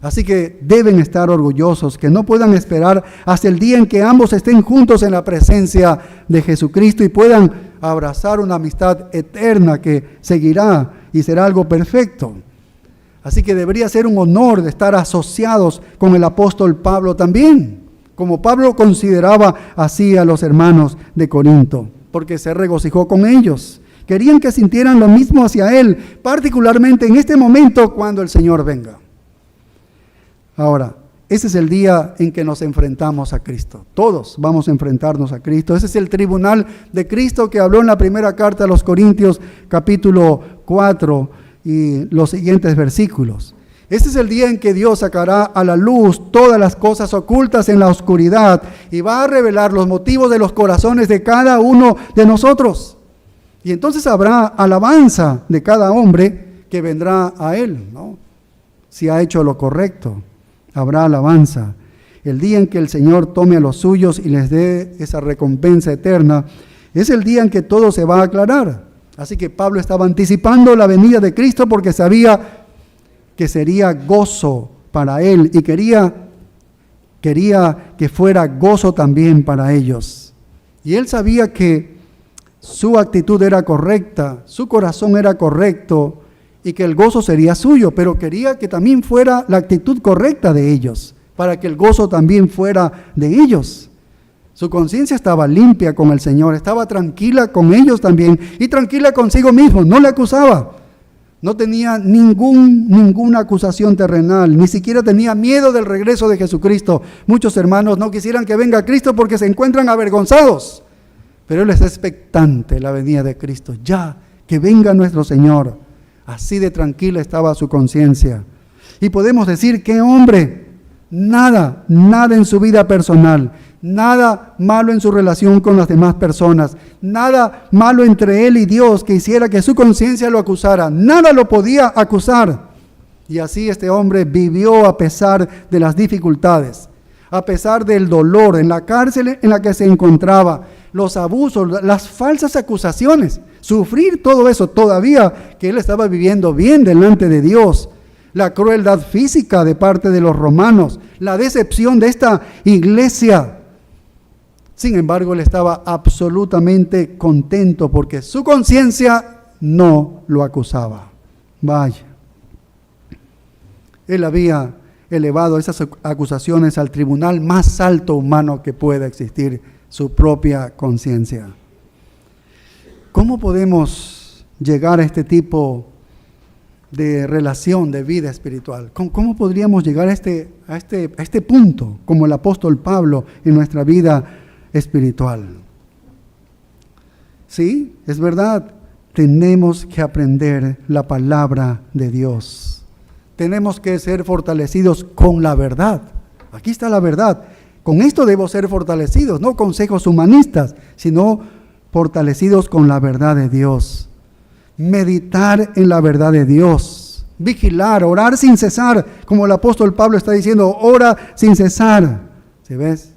Así que deben estar orgullosos, que no puedan esperar hasta el día en que ambos estén juntos en la presencia de Jesucristo y puedan abrazar una amistad eterna que seguirá y será algo perfecto. Así que debería ser un honor de estar asociados con el apóstol Pablo también, como Pablo consideraba así a los hermanos de Corinto, porque se regocijó con ellos. Querían que sintieran lo mismo hacia él, particularmente en este momento cuando el Señor venga. Ahora, ese es el día en que nos enfrentamos a Cristo. Todos vamos a enfrentarnos a Cristo. Ese es el tribunal de Cristo que habló en la primera carta a los Corintios, capítulo 4 y los siguientes versículos. Este es el día en que Dios sacará a la luz todas las cosas ocultas en la oscuridad y va a revelar los motivos de los corazones de cada uno de nosotros. Y entonces habrá alabanza de cada hombre que vendrá a Él, ¿no? Si ha hecho lo correcto. Habrá alabanza. El día en que el Señor tome a los suyos y les dé esa recompensa eterna, es el día en que todo se va a aclarar. Así que Pablo estaba anticipando la venida de Cristo porque sabía que sería gozo para él y quería que fuera gozo también para ellos. Y él sabía que su actitud era correcta, su corazón era correcto, y que el gozo sería suyo, pero quería que también fuera la actitud correcta de ellos, para que el gozo también fuera de ellos. Su conciencia estaba limpia con el Señor, estaba tranquila con ellos también, y tranquila consigo mismo, no le acusaba, no tenía ninguna acusación terrenal, ni siquiera tenía miedo del regreso de Jesucristo. Muchos hermanos no quisieran que venga Cristo porque se encuentran avergonzados, pero él es expectante la venida de Cristo, ya que venga nuestro Señor. Así de tranquila estaba su conciencia. Y podemos decir que hombre, nada en su vida personal, nada malo en su relación con las demás personas, nada malo entre él y Dios que hiciera que su conciencia lo acusara, nada lo podía acusar. Y así este hombre vivió a pesar de las dificultades, a pesar del dolor, en la cárcel en la que se encontraba, los abusos, las falsas acusaciones, sufrir todo eso todavía que él estaba viviendo bien delante de Dios, la crueldad física de parte de los romanos, la decepción de esta iglesia. Sin embargo, él estaba absolutamente contento porque su conciencia no lo acusaba. Vaya, él había elevado esas acusaciones al tribunal más alto humano que pueda existir, su propia conciencia. ¿Cómo podemos llegar a este tipo de relación, de vida espiritual? ¿Cómo podríamos llegar a este punto, como el apóstol Pablo, en nuestra vida espiritual? Sí, es verdad, tenemos que aprender la palabra de Dios. Tenemos que ser fortalecidos con la verdad. Aquí está la verdad. Con esto debo ser fortalecidos, no consejos humanistas, sino fortalecidos con la verdad de Dios. Meditar en la verdad de Dios. Vigilar, orar sin cesar, como el apóstol Pablo está diciendo, ora sin cesar. ¿Sí ves?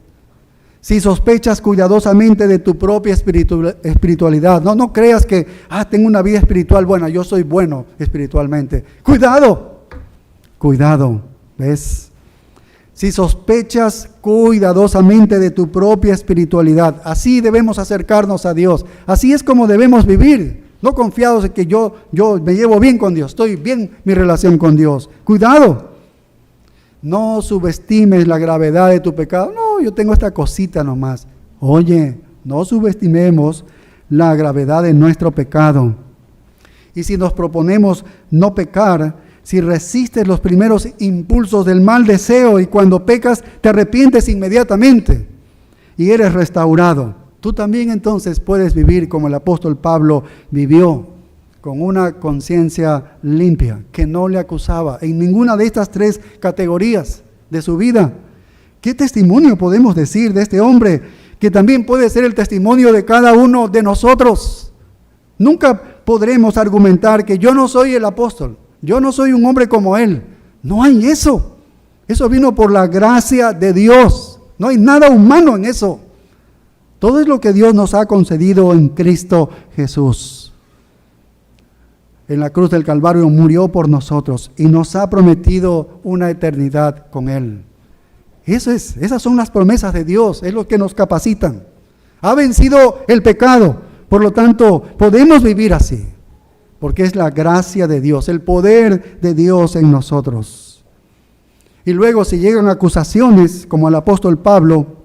Si sospechas cuidadosamente de tu propia espiritualidad, no creas que, tengo una vida espiritual buena, yo soy bueno espiritualmente. Cuidado, ¿ves? Si sospechas cuidadosamente de tu propia espiritualidad, así debemos acercarnos a Dios, así es como debemos vivir, no confiados en que yo me llevo bien con Dios, estoy bien mi relación con Dios. Cuidado, no subestimes la gravedad de tu pecado. No, yo tengo esta cosita nomás. Oye, no subestimemos la gravedad de nuestro pecado. Y si nos proponemos no pecar, si resistes los primeros impulsos del mal deseo y cuando pecas te arrepientes inmediatamente y eres restaurado, tú también entonces puedes vivir como el apóstol Pablo vivió, con una conciencia limpia, que no le acusaba en ninguna de estas tres categorías de su vida. ¿Qué testimonio podemos decir de este hombre que también puede ser el testimonio de cada uno de nosotros? Nunca podremos argumentar que yo no soy el apóstol, yo no soy un hombre como él. No hay eso. Eso vino por la gracia de Dios. No hay nada humano en eso. Todo es lo que Dios nos ha concedido en Cristo Jesús. en la cruz del Calvario murió por nosotros y nos ha prometido una eternidad con Él. Esas son las promesas de Dios, es lo que nos capacitan. Ha vencido el pecado, por lo tanto podemos vivir así, porque es la gracia de Dios, el poder de Dios en nosotros. Y luego si llegan acusaciones, como al apóstol Pablo,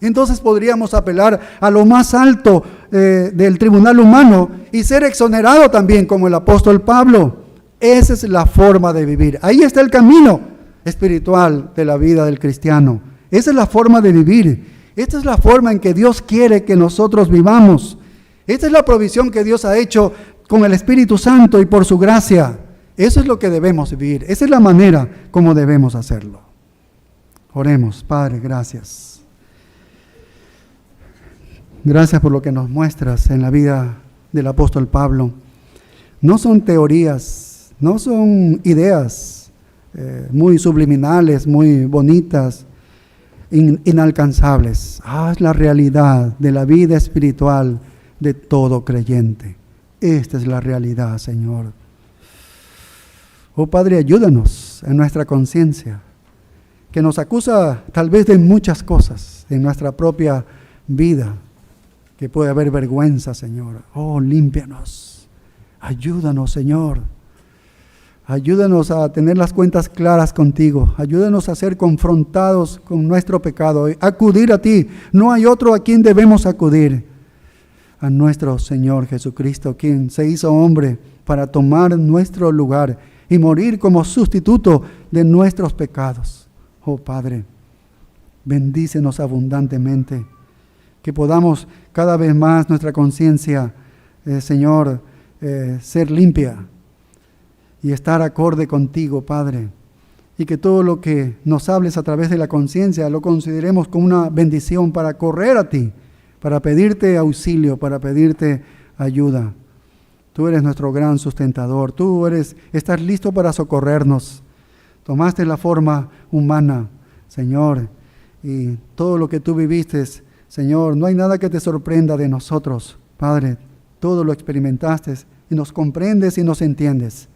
entonces podríamos apelar a lo más alto del tribunal humano y ser exonerado también como el apóstol Pablo. Esa es la forma de vivir. Ahí está el camino espiritual de la vida del cristiano. Esa es la forma de vivir. Esta es la forma en que Dios quiere que nosotros vivamos. Esta es la provisión que Dios ha hecho con el Espíritu Santo y por su gracia. Eso es lo que debemos vivir. Esa es la manera como debemos hacerlo. Oremos. Padre, gracias. Gracias por lo que nos muestras en la vida del apóstol Pablo. No son teorías, no son ideas muy subliminales, muy bonitas, inalcanzables. Es la realidad de la vida espiritual de todo creyente. Esta es la realidad, Señor. Oh Padre, ayúdanos en nuestra conciencia, que nos acusa tal vez de muchas cosas en nuestra propia vida, que puede haber vergüenza, Señor. Oh, límpianos. Ayúdanos, Señor. Ayúdanos a tener las cuentas claras contigo. Ayúdanos a ser confrontados con nuestro pecado. Acudir a ti. No hay otro a quien debemos acudir. A nuestro Señor Jesucristo, quien se hizo hombre para tomar nuestro lugar y morir como sustituto de nuestros pecados. Oh Padre, bendícenos abundantemente. Que podamos cada vez más nuestra conciencia, Señor, ser limpia y estar acorde contigo, Padre. Y que todo lo que nos hables a través de la conciencia lo consideremos como una bendición para correr a ti, para pedirte auxilio, para pedirte ayuda. Tú eres nuestro gran sustentador, estás listo para socorrernos. Tomaste la forma humana, Señor, y todo lo que tú viviste, Señor, no hay nada que te sorprenda de nosotros, Padre. Todo lo experimentaste y nos comprendes y nos entiendes.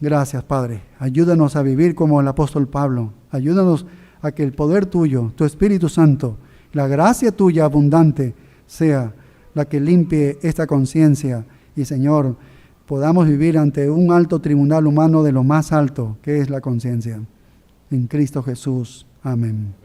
Gracias, Padre. Ayúdanos a vivir como el apóstol Pablo. Ayúdanos a que el poder tuyo, tu Espíritu Santo, la gracia tuya abundante sea la que limpie esta conciencia. Y, Señor, podamos vivir ante un alto tribunal humano de lo más alto, que es la conciencia. En Cristo Jesús. Amén.